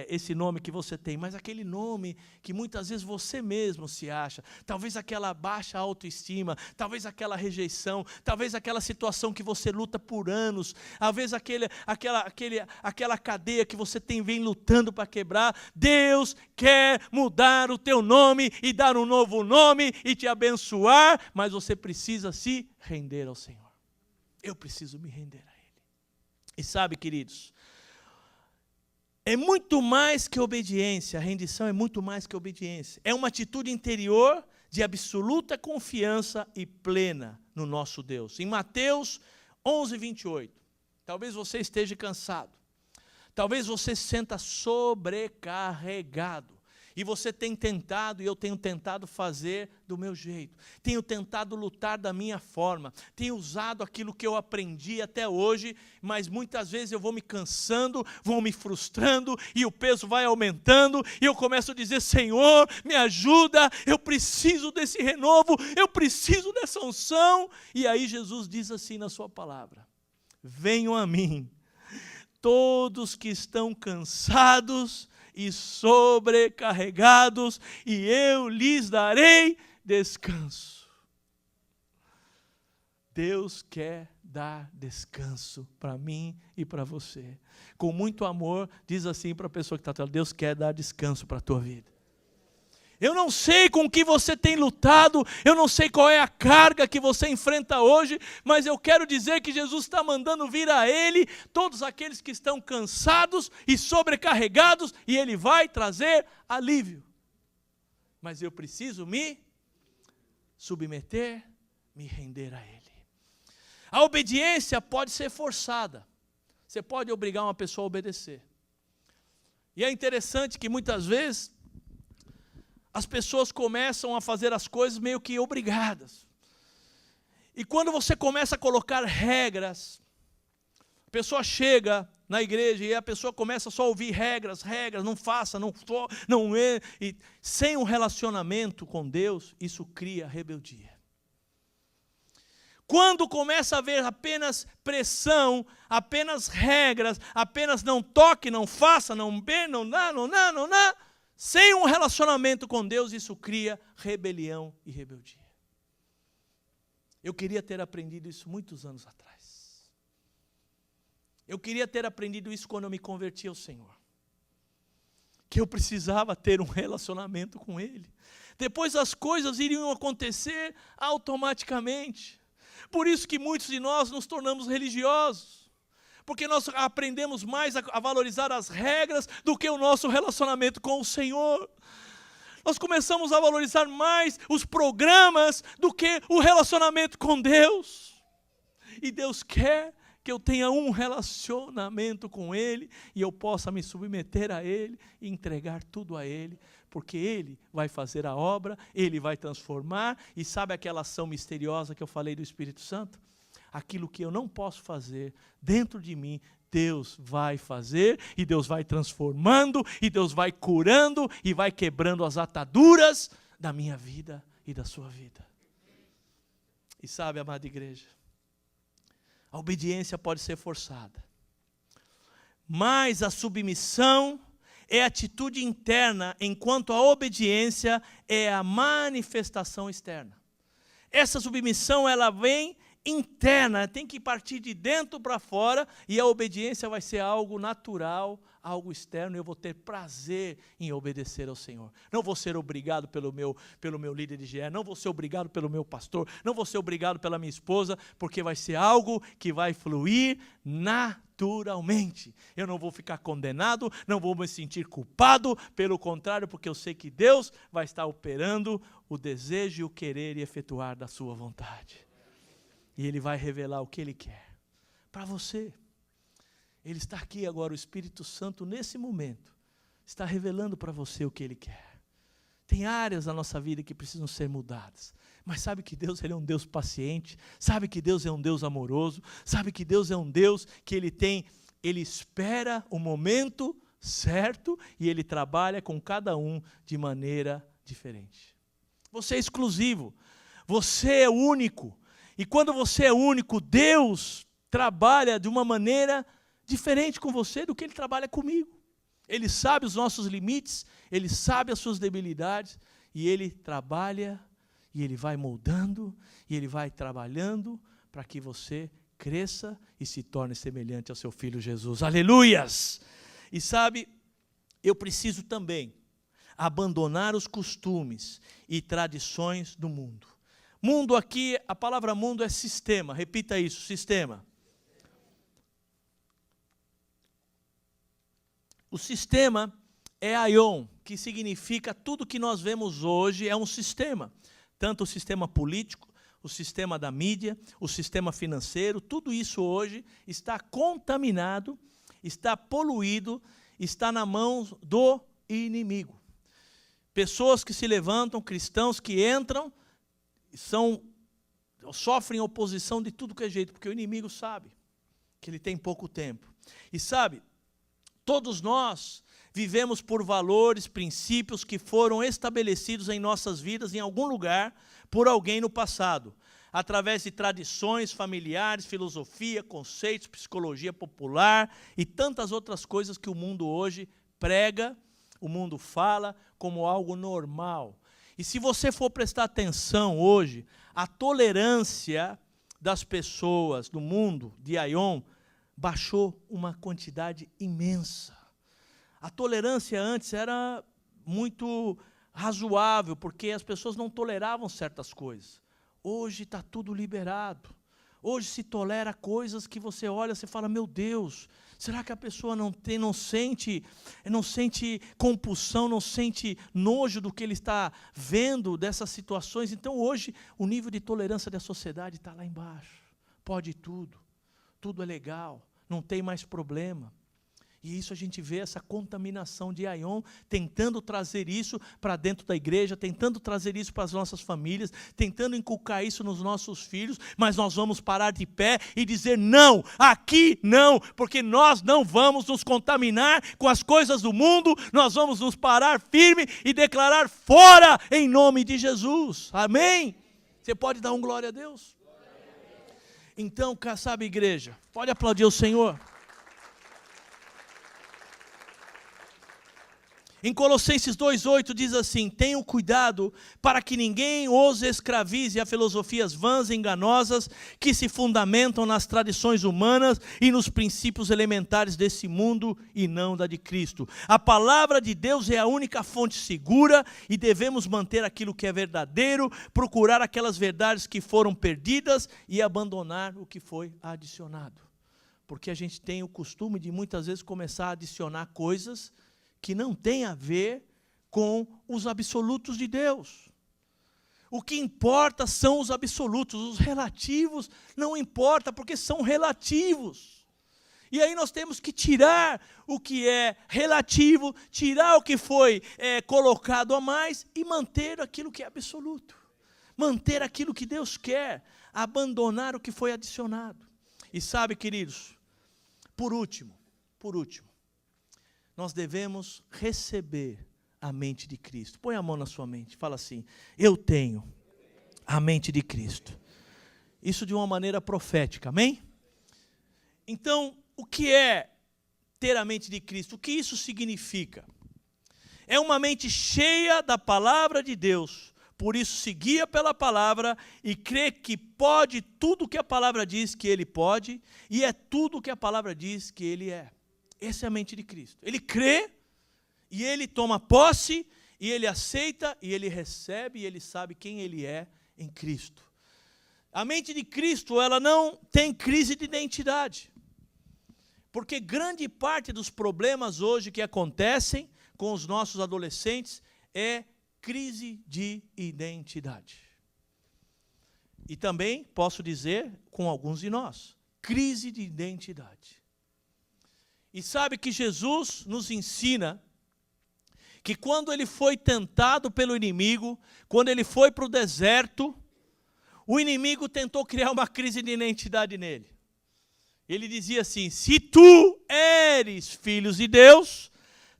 esse nome que você tem, mas aquele nome que muitas vezes você mesmo se acha, talvez aquela baixa autoestima, talvez aquela rejeição, talvez aquela situação que você luta por anos, talvez aquela cadeia que você vem lutando para quebrar. Deus quer mudar o teu nome e dar um novo nome e te abençoar, mas você precisa se render ao Senhor. Eu preciso me render a Ele. E sabe, queridos, é muito mais que obediência, a rendição é muito mais que obediência. É uma atitude interior de absoluta confiança e plena no nosso Deus. Em Mateus 11, 28, talvez você esteja cansado, talvez você se sinta sobrecarregado, e você tem tentado, e eu tenho tentado fazer do meu jeito, tenho tentado lutar da minha forma, tenho usado aquilo que eu aprendi até hoje, mas muitas vezes eu vou me cansando, vou me frustrando, e o peso vai aumentando, e eu começo a dizer: Senhor, me ajuda, eu preciso desse renovo, eu preciso dessa unção. E aí Jesus diz assim na sua palavra: venham a mim, todos que estão cansados e sobrecarregados, e eu lhes darei descanso. Deus quer dar descanso para mim e para você. Com muito amor, diz assim para a pessoa que está atrás: Deus quer dar descanso para a tua vida. Eu não sei com o que você tem lutado, eu não sei qual é a carga que você enfrenta hoje, mas eu quero dizer que Jesus está mandando vir a Ele todos aqueles que estão cansados e sobrecarregados, e Ele vai trazer alívio. Mas eu preciso me submeter, me render a Ele. A obediência pode ser forçada, você pode obrigar uma pessoa a obedecer. E é interessante que muitas vezes as pessoas começam a fazer as coisas meio que obrigadas. E quando você começa a colocar regras, a pessoa chega na igreja e a pessoa começa só a ouvir regras, não faça, não é, e sem um relacionamento com Deus, isso cria rebeldia. Quando começa a haver apenas pressão, apenas regras, apenas não toque, não faça, não bê, não dá, sem um relacionamento com Deus, isso cria rebelião e rebeldia. Eu queria ter aprendido isso muitos anos atrás. Eu queria ter aprendido isso quando eu me converti ao Senhor. Que eu precisava ter um relacionamento com Ele. Depois as coisas iriam acontecer automaticamente. Por isso que muitos de nós nos tornamos religiosos. Porque nós aprendemos mais a valorizar as regras do que o nosso relacionamento com o Senhor. Nós começamos a valorizar mais os programas do que o relacionamento com Deus. E Deus quer que eu tenha um relacionamento com Ele, e eu possa me submeter a Ele e entregar tudo a Ele, porque Ele vai fazer a obra, Ele vai transformar. E sabe aquela ação misteriosa que eu falei do Espírito Santo? Aquilo que eu não posso fazer dentro de mim, Deus vai fazer, e Deus vai transformando, e Deus vai curando, e vai quebrando as ataduras da minha vida e da sua vida. E sabe, amada igreja, a obediência pode ser forçada, mas a submissão é atitude interna, enquanto a obediência é a manifestação externa. Essa submissão, ela vem interna, tem que partir de dentro para fora, e a obediência vai ser algo natural, algo externo. Eu vou ter prazer em obedecer ao Senhor. Não vou ser obrigado pelo meu líder de GE, não vou ser obrigado pelo meu pastor, não vou ser obrigado pela minha esposa, porque vai ser algo que vai fluir naturalmente. naturalmente. Eu não vou ficar condenado, não vou me sentir culpado, pelo contrário, porque eu sei que Deus vai estar operando o desejo e o querer e efetuar da sua vontade. E Ele vai revelar o que Ele quer para você. Ele está aqui agora, o Espírito Santo, nesse momento, está revelando para você o que Ele quer. Tem áreas da nossa vida que precisam ser mudadas. Mas sabe que Deus, Ele é um Deus paciente, sabe que Deus é um Deus amoroso, sabe que Deus é um Deus que Ele espera o momento certo e Ele trabalha com cada um de maneira diferente. Você é exclusivo, você é único, e quando você é único, Deus trabalha de uma maneira diferente com você do que Ele trabalha comigo. Ele sabe os nossos limites, Ele sabe as suas debilidades, e Ele trabalha, e Ele vai moldando, e Ele vai trabalhando para que você cresça e se torne semelhante ao seu Filho Jesus. Aleluias! E sabe, eu preciso também abandonar os costumes e tradições do mundo. Mundo aqui, a palavra mundo é sistema, repita isso, sistema. O sistema é aion, que significa tudo que nós vemos hoje é um sistema. Tanto o sistema político, o sistema da mídia, o sistema financeiro, tudo isso hoje está contaminado, está poluído, está na mão do inimigo. Pessoas que se levantam, cristãos que entram, sofrem oposição de tudo que é jeito, porque o inimigo sabe que ele tem pouco tempo. E sabe, todos nós vivemos por valores, princípios que foram estabelecidos em nossas vidas em algum lugar por alguém no passado, através de tradições familiares, filosofia, conceitos, psicologia popular e tantas outras coisas que o mundo hoje prega, o mundo fala como algo normal. E se você for prestar atenção hoje, a tolerância das pessoas do mundo de aion baixou uma quantidade imensa. A tolerância antes era muito razoável, porque as pessoas não toleravam certas coisas. Hoje está tudo liberado. Hoje se tolera coisas que você olha, você fala, meu Deus, será que a pessoa não sente compulsão, não sente nojo do que ele está vendo dessas situações? Então hoje o nível de tolerância da sociedade está lá embaixo. Pode tudo, tudo é legal, não tem mais problema. E isso a gente vê, essa contaminação de aion, tentando trazer isso para dentro da igreja, tentando trazer isso para as nossas famílias, tentando inculcar isso nos nossos filhos, mas nós vamos parar de pé e dizer não, aqui não, porque nós não vamos nos contaminar com as coisas do mundo, nós vamos nos parar firme e declarar fora em nome de Jesus. Amém? Você pode dar um glória a Deus? Então, sabe, igreja, pode aplaudir o Senhor. Em Colossenses 2,8 diz assim, tenham cuidado para que ninguém os escravize a filosofias vãs e enganosas que se fundamentam nas tradições humanas e nos princípios elementares desse mundo e não da de Cristo. A palavra de Deus é a única fonte segura e devemos manter aquilo que é verdadeiro, procurar aquelas verdades que foram perdidas e abandonar o que foi adicionado. Porque a gente tem o costume de muitas vezes começar a adicionar coisas que não tem a ver com os absolutos de Deus. O que importa são os absolutos, os relativos não importa, porque são relativos. E aí nós temos que tirar o que é relativo, tirar o que foi colocado a mais e manter aquilo que é absoluto. Manter aquilo que Deus quer, abandonar o que foi adicionado. E sabe, queridos, por último, nós devemos receber a mente de Cristo. Põe a mão na sua mente, fala assim, eu tenho a mente de Cristo. Isso de uma maneira profética, amém? Então, o que é ter a mente de Cristo? O que isso significa? É uma mente cheia da palavra de Deus, por isso se guia pela palavra e crê que pode tudo o que a palavra diz que ele pode, e é tudo o que a palavra diz que ele é. Essa é a mente de Cristo. Ele crê, e ele toma posse, e ele aceita, e ele recebe, e ele sabe quem ele é em Cristo. A mente de Cristo, ela não tem crise de identidade. Porque grande parte dos problemas hoje que acontecem com os nossos adolescentes é crise de identidade. E também posso dizer com alguns de nós, crise de identidade. E sabe que Jesus nos ensina que quando ele foi tentado pelo inimigo, quando ele foi para o deserto, o inimigo tentou criar uma crise de identidade nele. Ele dizia assim: se tu eres filho de Deus,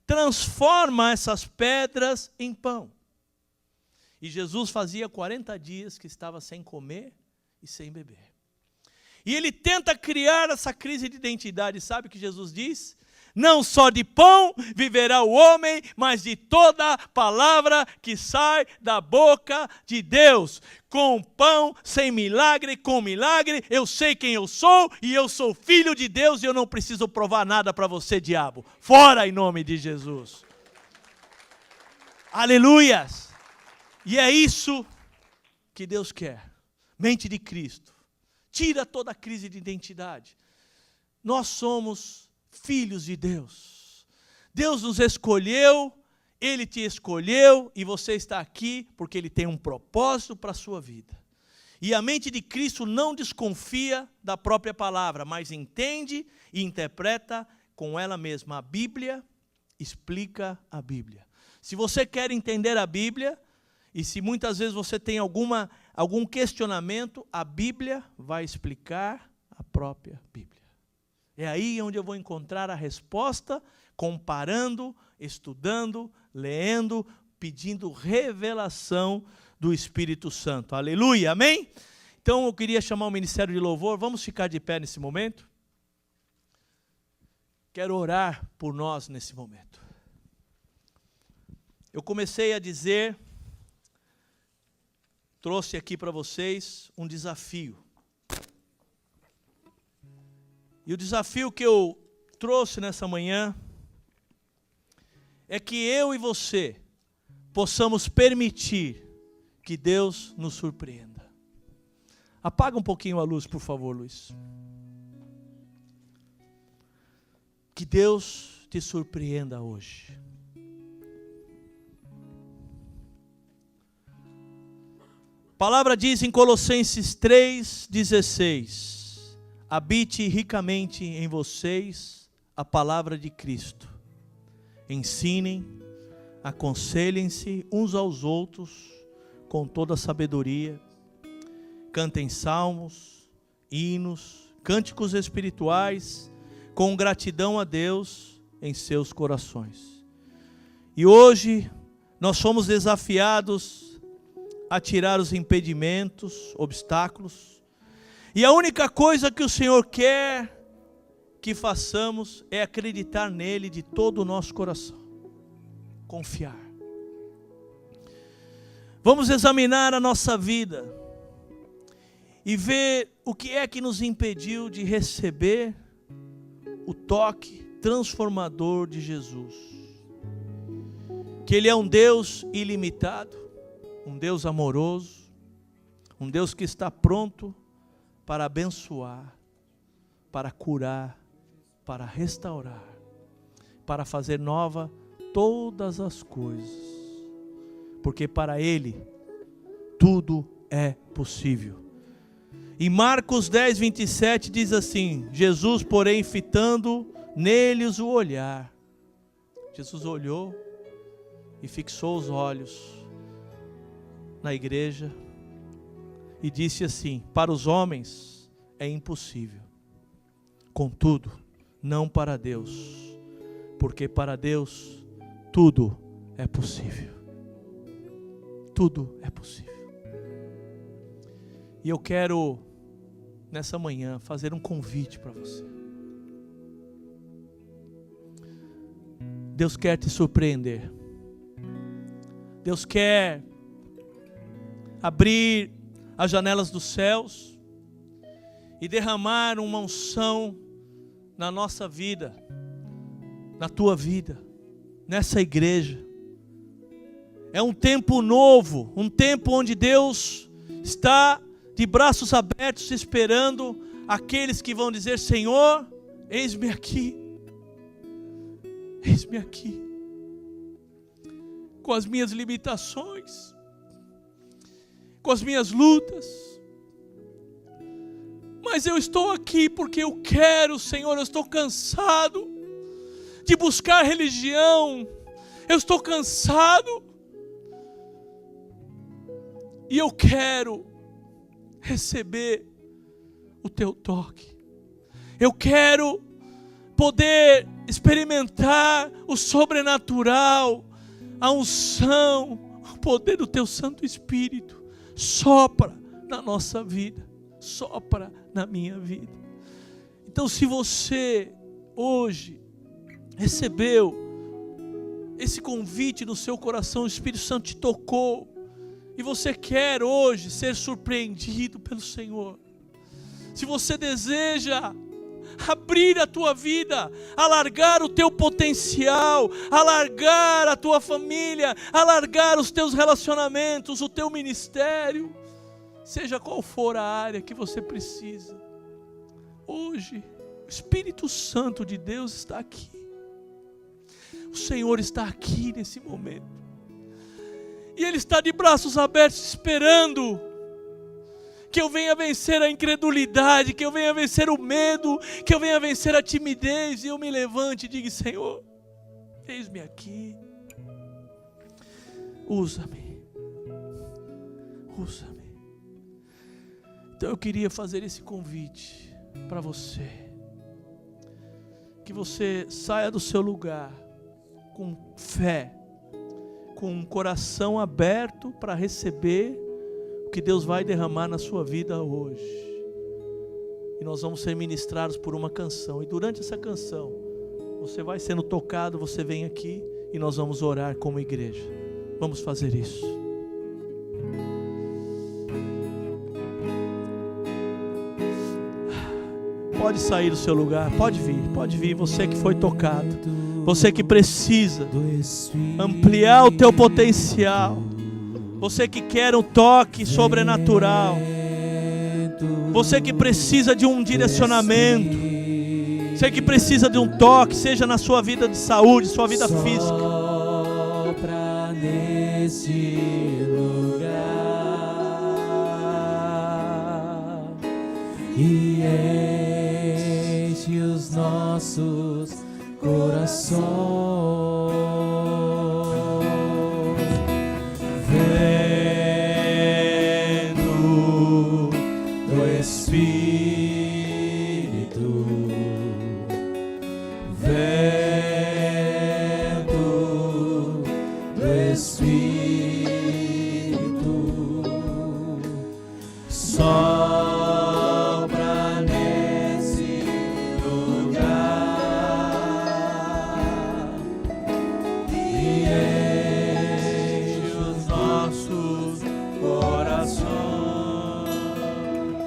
transforma essas pedras em pão. E Jesus fazia 40 dias que estava sem comer e sem beber. E ele tenta criar essa crise de identidade. Sabe o que Jesus diz? Não só de pão viverá o homem, mas de toda palavra que sai da boca de Deus. Com pão, sem milagre, com milagre, eu sei quem eu sou e eu sou filho de Deus e eu não preciso provar nada para você, diabo. Fora em nome de Jesus. Aleluias! E é isso que Deus quer. Mente de Cristo. Tira toda a crise de identidade. Nós somos filhos de Deus. Deus nos escolheu, Ele te escolheu e você está aqui porque Ele tem um propósito para a sua vida. E a mente de Cristo não desconfia da própria palavra, mas entende e interpreta com ela mesma. A Bíblia explica a Bíblia. Se você quer entender a Bíblia, e se muitas vezes você tem algum questionamento, a Bíblia vai explicar a própria Bíblia. É aí onde eu vou encontrar a resposta, comparando, estudando, lendo, pedindo revelação do Espírito Santo. Aleluia, amém? Então eu queria chamar o Ministério de Louvor, vamos ficar de pé nesse momento? Quero orar por nós nesse momento. Eu comecei a dizer, trouxe aqui para vocês um desafio. E o desafio que eu trouxe nessa manhã é que eu e você possamos permitir que Deus nos surpreenda. Apaga um pouquinho a luz, por favor, Luiz. Que Deus te surpreenda hoje. A palavra diz em Colossenses 3,16: habite ricamente em vocês a palavra de Cristo. Ensinem, aconselhem-se uns aos outros com toda a sabedoria. Cantem salmos, hinos, cânticos espirituais, com gratidão a Deus em seus corações. E hoje nós somos desafiados a tirar os impedimentos, obstáculos. E a única coisa que o Senhor quer que façamos é acreditar nele de todo o nosso coração. Confiar. Vamos examinar a nossa vida e ver o que é que nos impediu de receber o toque transformador de Jesus. Que Ele é um Deus ilimitado, um Deus amoroso, um Deus que está pronto para abençoar, para curar, para restaurar, para fazer nova todas as coisas, porque para Ele tudo é possível. Em Marcos 10:27 diz assim: Jesus, porém, fitando neles o olhar, Jesus olhou e fixou os olhos na igreja e disse assim: para os homens é impossível, contudo, não para Deus, porque para Deus tudo é possível. Tudo é possível. E eu quero, nessa manhã, fazer um convite para você. Deus quer te surpreender. Deus quer abrir as janelas dos céus e derramar uma unção na nossa vida, na tua vida, nessa igreja. É um tempo novo, um tempo onde Deus está de braços abertos esperando aqueles que vão dizer: Senhor, Eis-me aqui, com as minhas limitações, com as minhas lutas, mas eu estou aqui porque eu quero, Senhor. Eu estou cansado de buscar religião, eu estou cansado, e eu quero receber o teu toque. Eu quero poder experimentar o sobrenatural, a unção, o poder do teu Santo Espírito. Sopra na nossa vida, sopra na minha vida. Então, se você hoje recebeu esse convite no seu coração, o Espírito Santo te tocou, e você quer hoje ser surpreendido pelo Senhor, se você deseja abrir a tua vida, alargar o teu potencial, alargar a tua família, alargar os teus relacionamentos, o teu ministério, seja qual for a área que você precisa, hoje o Espírito Santo de Deus está aqui. O Senhor está aqui nesse momento, e Ele está de braços abertos esperando que eu venha vencer a incredulidade, que eu venha vencer o medo, que eu venha vencer a timidez, e eu me levante e diga: Senhor, eis-me aqui, usa-me. Então eu queria fazer esse convite para você, que você saia do seu lugar com fé, com um coração aberto para receber o que Deus vai derramar na sua vida hoje. E nós vamos ser ministrados por uma canção, e durante essa canção você vai sendo tocado, você vem aqui e nós vamos orar como igreja. Vamos fazer isso. Pode sair do seu lugar, pode vir, você que foi tocado, você que precisa ampliar o teu potencial, você que quer um toque sobrenatural, você que precisa de um direcionamento, você que precisa de um toque, seja na sua vida de saúde, sua vida física. Sopra nesse lugar e enche os nossos corações. Vento do Espírito, vento do Espírito, sopra nesse lugar e enche os nossos corações.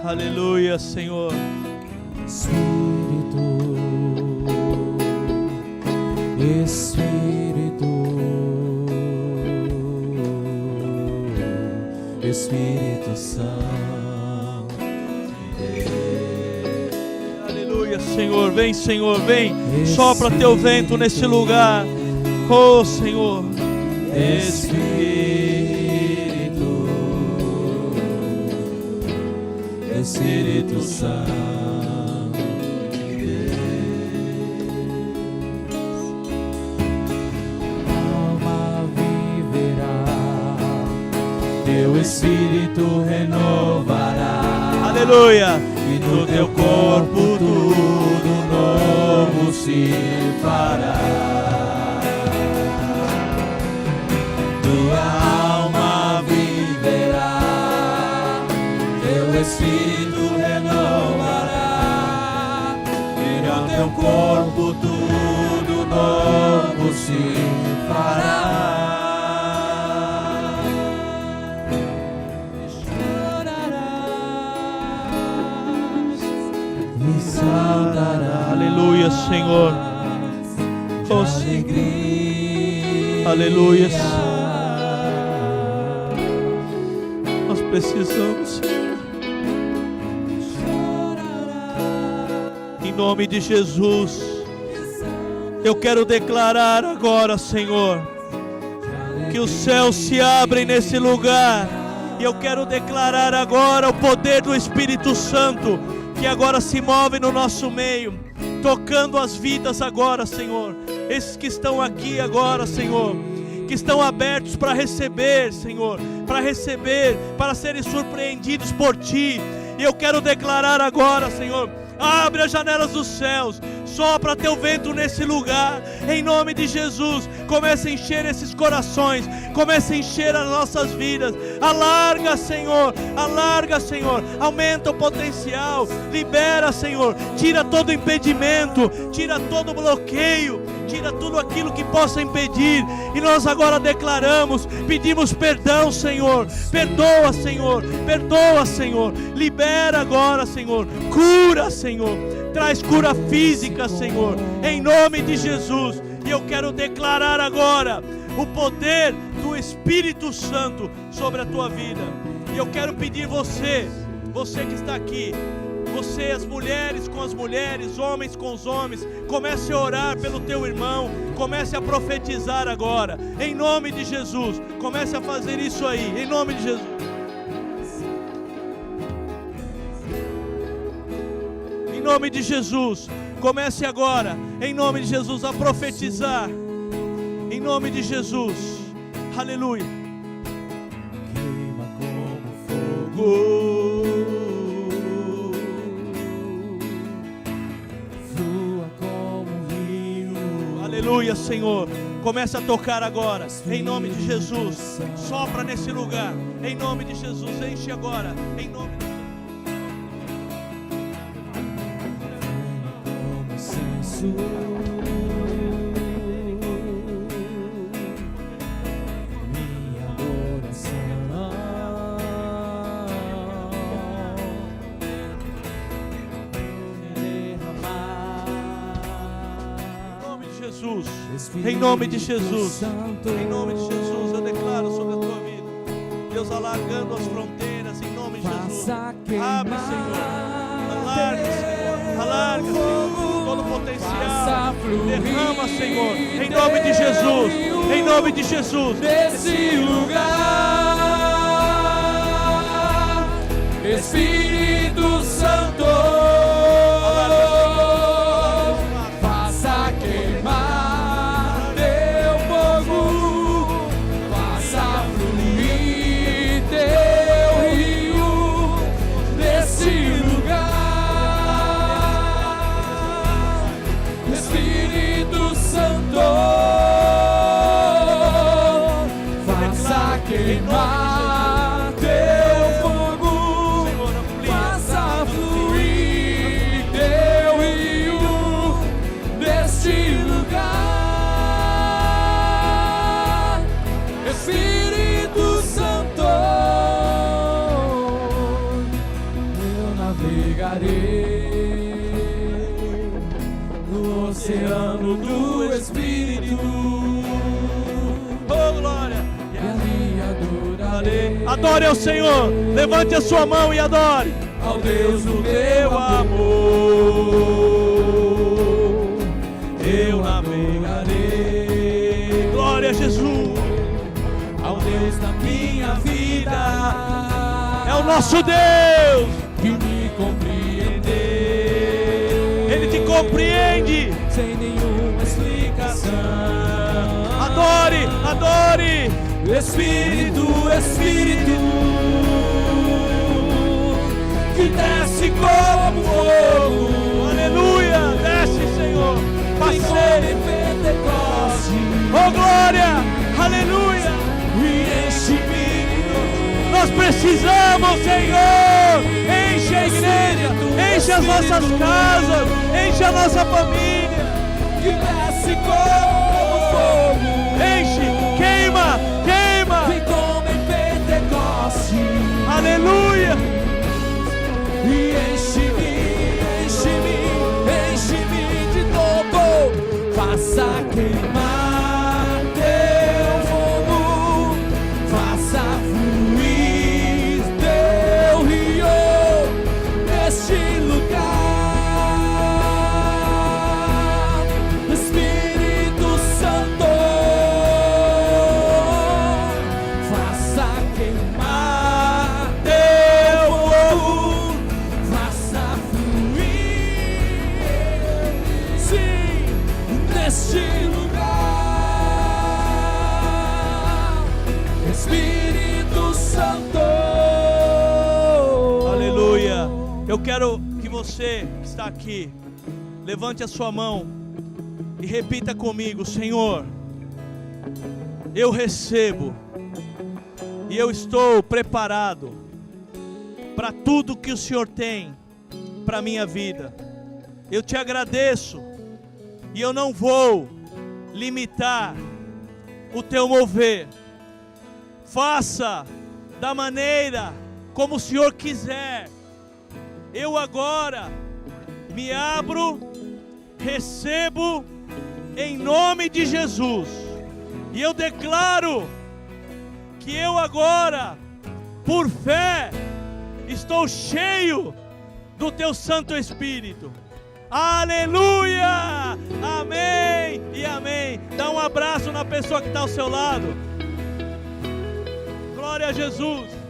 Aleluia, Senhor. Espírito Santo. Aleluia, Senhor. Vem, Senhor, vem. Sopra teu vento nesse lugar. Oh, Senhor. Espírito Santo. Teu Espírito renovará. Aleluia. E no teu corpo tudo novo se fará. Tua alma viverá. Teu Espírito renovará. E no teu corpo tudo novo se fará. Aleluia, Senhor. Oh, aleluia. Nós precisamos, Senhor, Em nome de Jesus, eu quero declarar agora, Senhor, que os céus se abrem nesse lugar. E eu quero declarar agora o poder do Espírito Santo, que agora se move no nosso meio, tocando as vidas agora, Senhor. Esses que estão aqui agora, Senhor, que estão abertos para receber, Senhor, para serem surpreendidos por Ti. E eu quero declarar agora, Senhor, abre as janelas dos céus, sopra teu vento nesse lugar, em nome de Jesus. Comece a encher esses corações, comece a encher as nossas vidas. Alarga, Senhor, aumenta o potencial, libera, Senhor, tira todo impedimento, tira todo bloqueio, tira tudo aquilo que possa impedir. E nós agora declaramos, pedimos perdão, Senhor. Perdoa, Senhor. Libera agora, Senhor. Cura, Senhor. Traz cura física, Senhor, em nome de Jesus. E eu quero declarar agora o poder do Espírito Santo sobre a tua vida. E eu quero pedir você que está aqui, você, as mulheres com as mulheres, homens com os homens, comece a orar pelo teu irmão, comece a profetizar agora, em nome de Jesus. Comece a fazer isso aí, em nome de Jesus. Em nome de Jesus, comece agora, em nome de Jesus, a profetizar, em nome de Jesus. Aleluia. Queima como fogo, flua como rio. Aleluia, Senhor. Comece a tocar agora, em nome de Jesus. Sopra nesse lugar, em nome de Jesus. Enche agora, em nome de Jesus. Minha adoração, em nome de Jesus, em nome de Jesus, eu declaro sobre a tua vida, Deus, alargando as fronteiras, em nome de Jesus. Abre, Senhor, alarga, Senhor, todo o potencial, derrama, Senhor, em nome de Jesus, em nome de Jesus. Nesse lugar, Espírito Santo, faça queimar teu fogo, faça fluir teu rio nesse lugar. Espírito Santo, faça queimar teu fogo, faça fluir teu rio neste lugar. Espírito Santo, eu navegarei no oceano do Espírito. Oh, glória! E ali adorarei Adore ao Senhor, levante a sua mão e adore ao Deus do teu amor. Eu navegarei, glória a Jesus. ao Deus da minha vida, É o nosso Deus, que me compreendeu, Ele te compreende. sem nenhuma explicação. Adore, adore. Espírito, Espírito, que desce como fogo. Aleluia, desce, Senhor. Passeie. Pentecoste, Oh, glória, aleluia. e enche-me. Nós precisamos, Senhor. Enche a igreja, enche as nossas casas, enche a nossa família. Que desce como fogo. Enche, queima, queima. Vem como em Pentecoste, Aleluia. e enche-me, enche-me, enche-me de novo. Faça queimar teu fogo, faça fluir teu rio neste lugar. quero que você que está aqui, levante a sua mão e repita comigo: Senhor, eu recebo e eu estou preparado para tudo que o Senhor tem para a minha vida. Eu te agradeço e eu não vou limitar o teu mover. Faça da maneira como o Senhor quiser. Eu agora me abro, recebo em nome de Jesus. E eu declaro que eu agora, por fé, estou cheio do teu Santo Espírito. Aleluia! Amém e amém. Dá um abraço na pessoa que está ao seu lado. Glória a Jesus.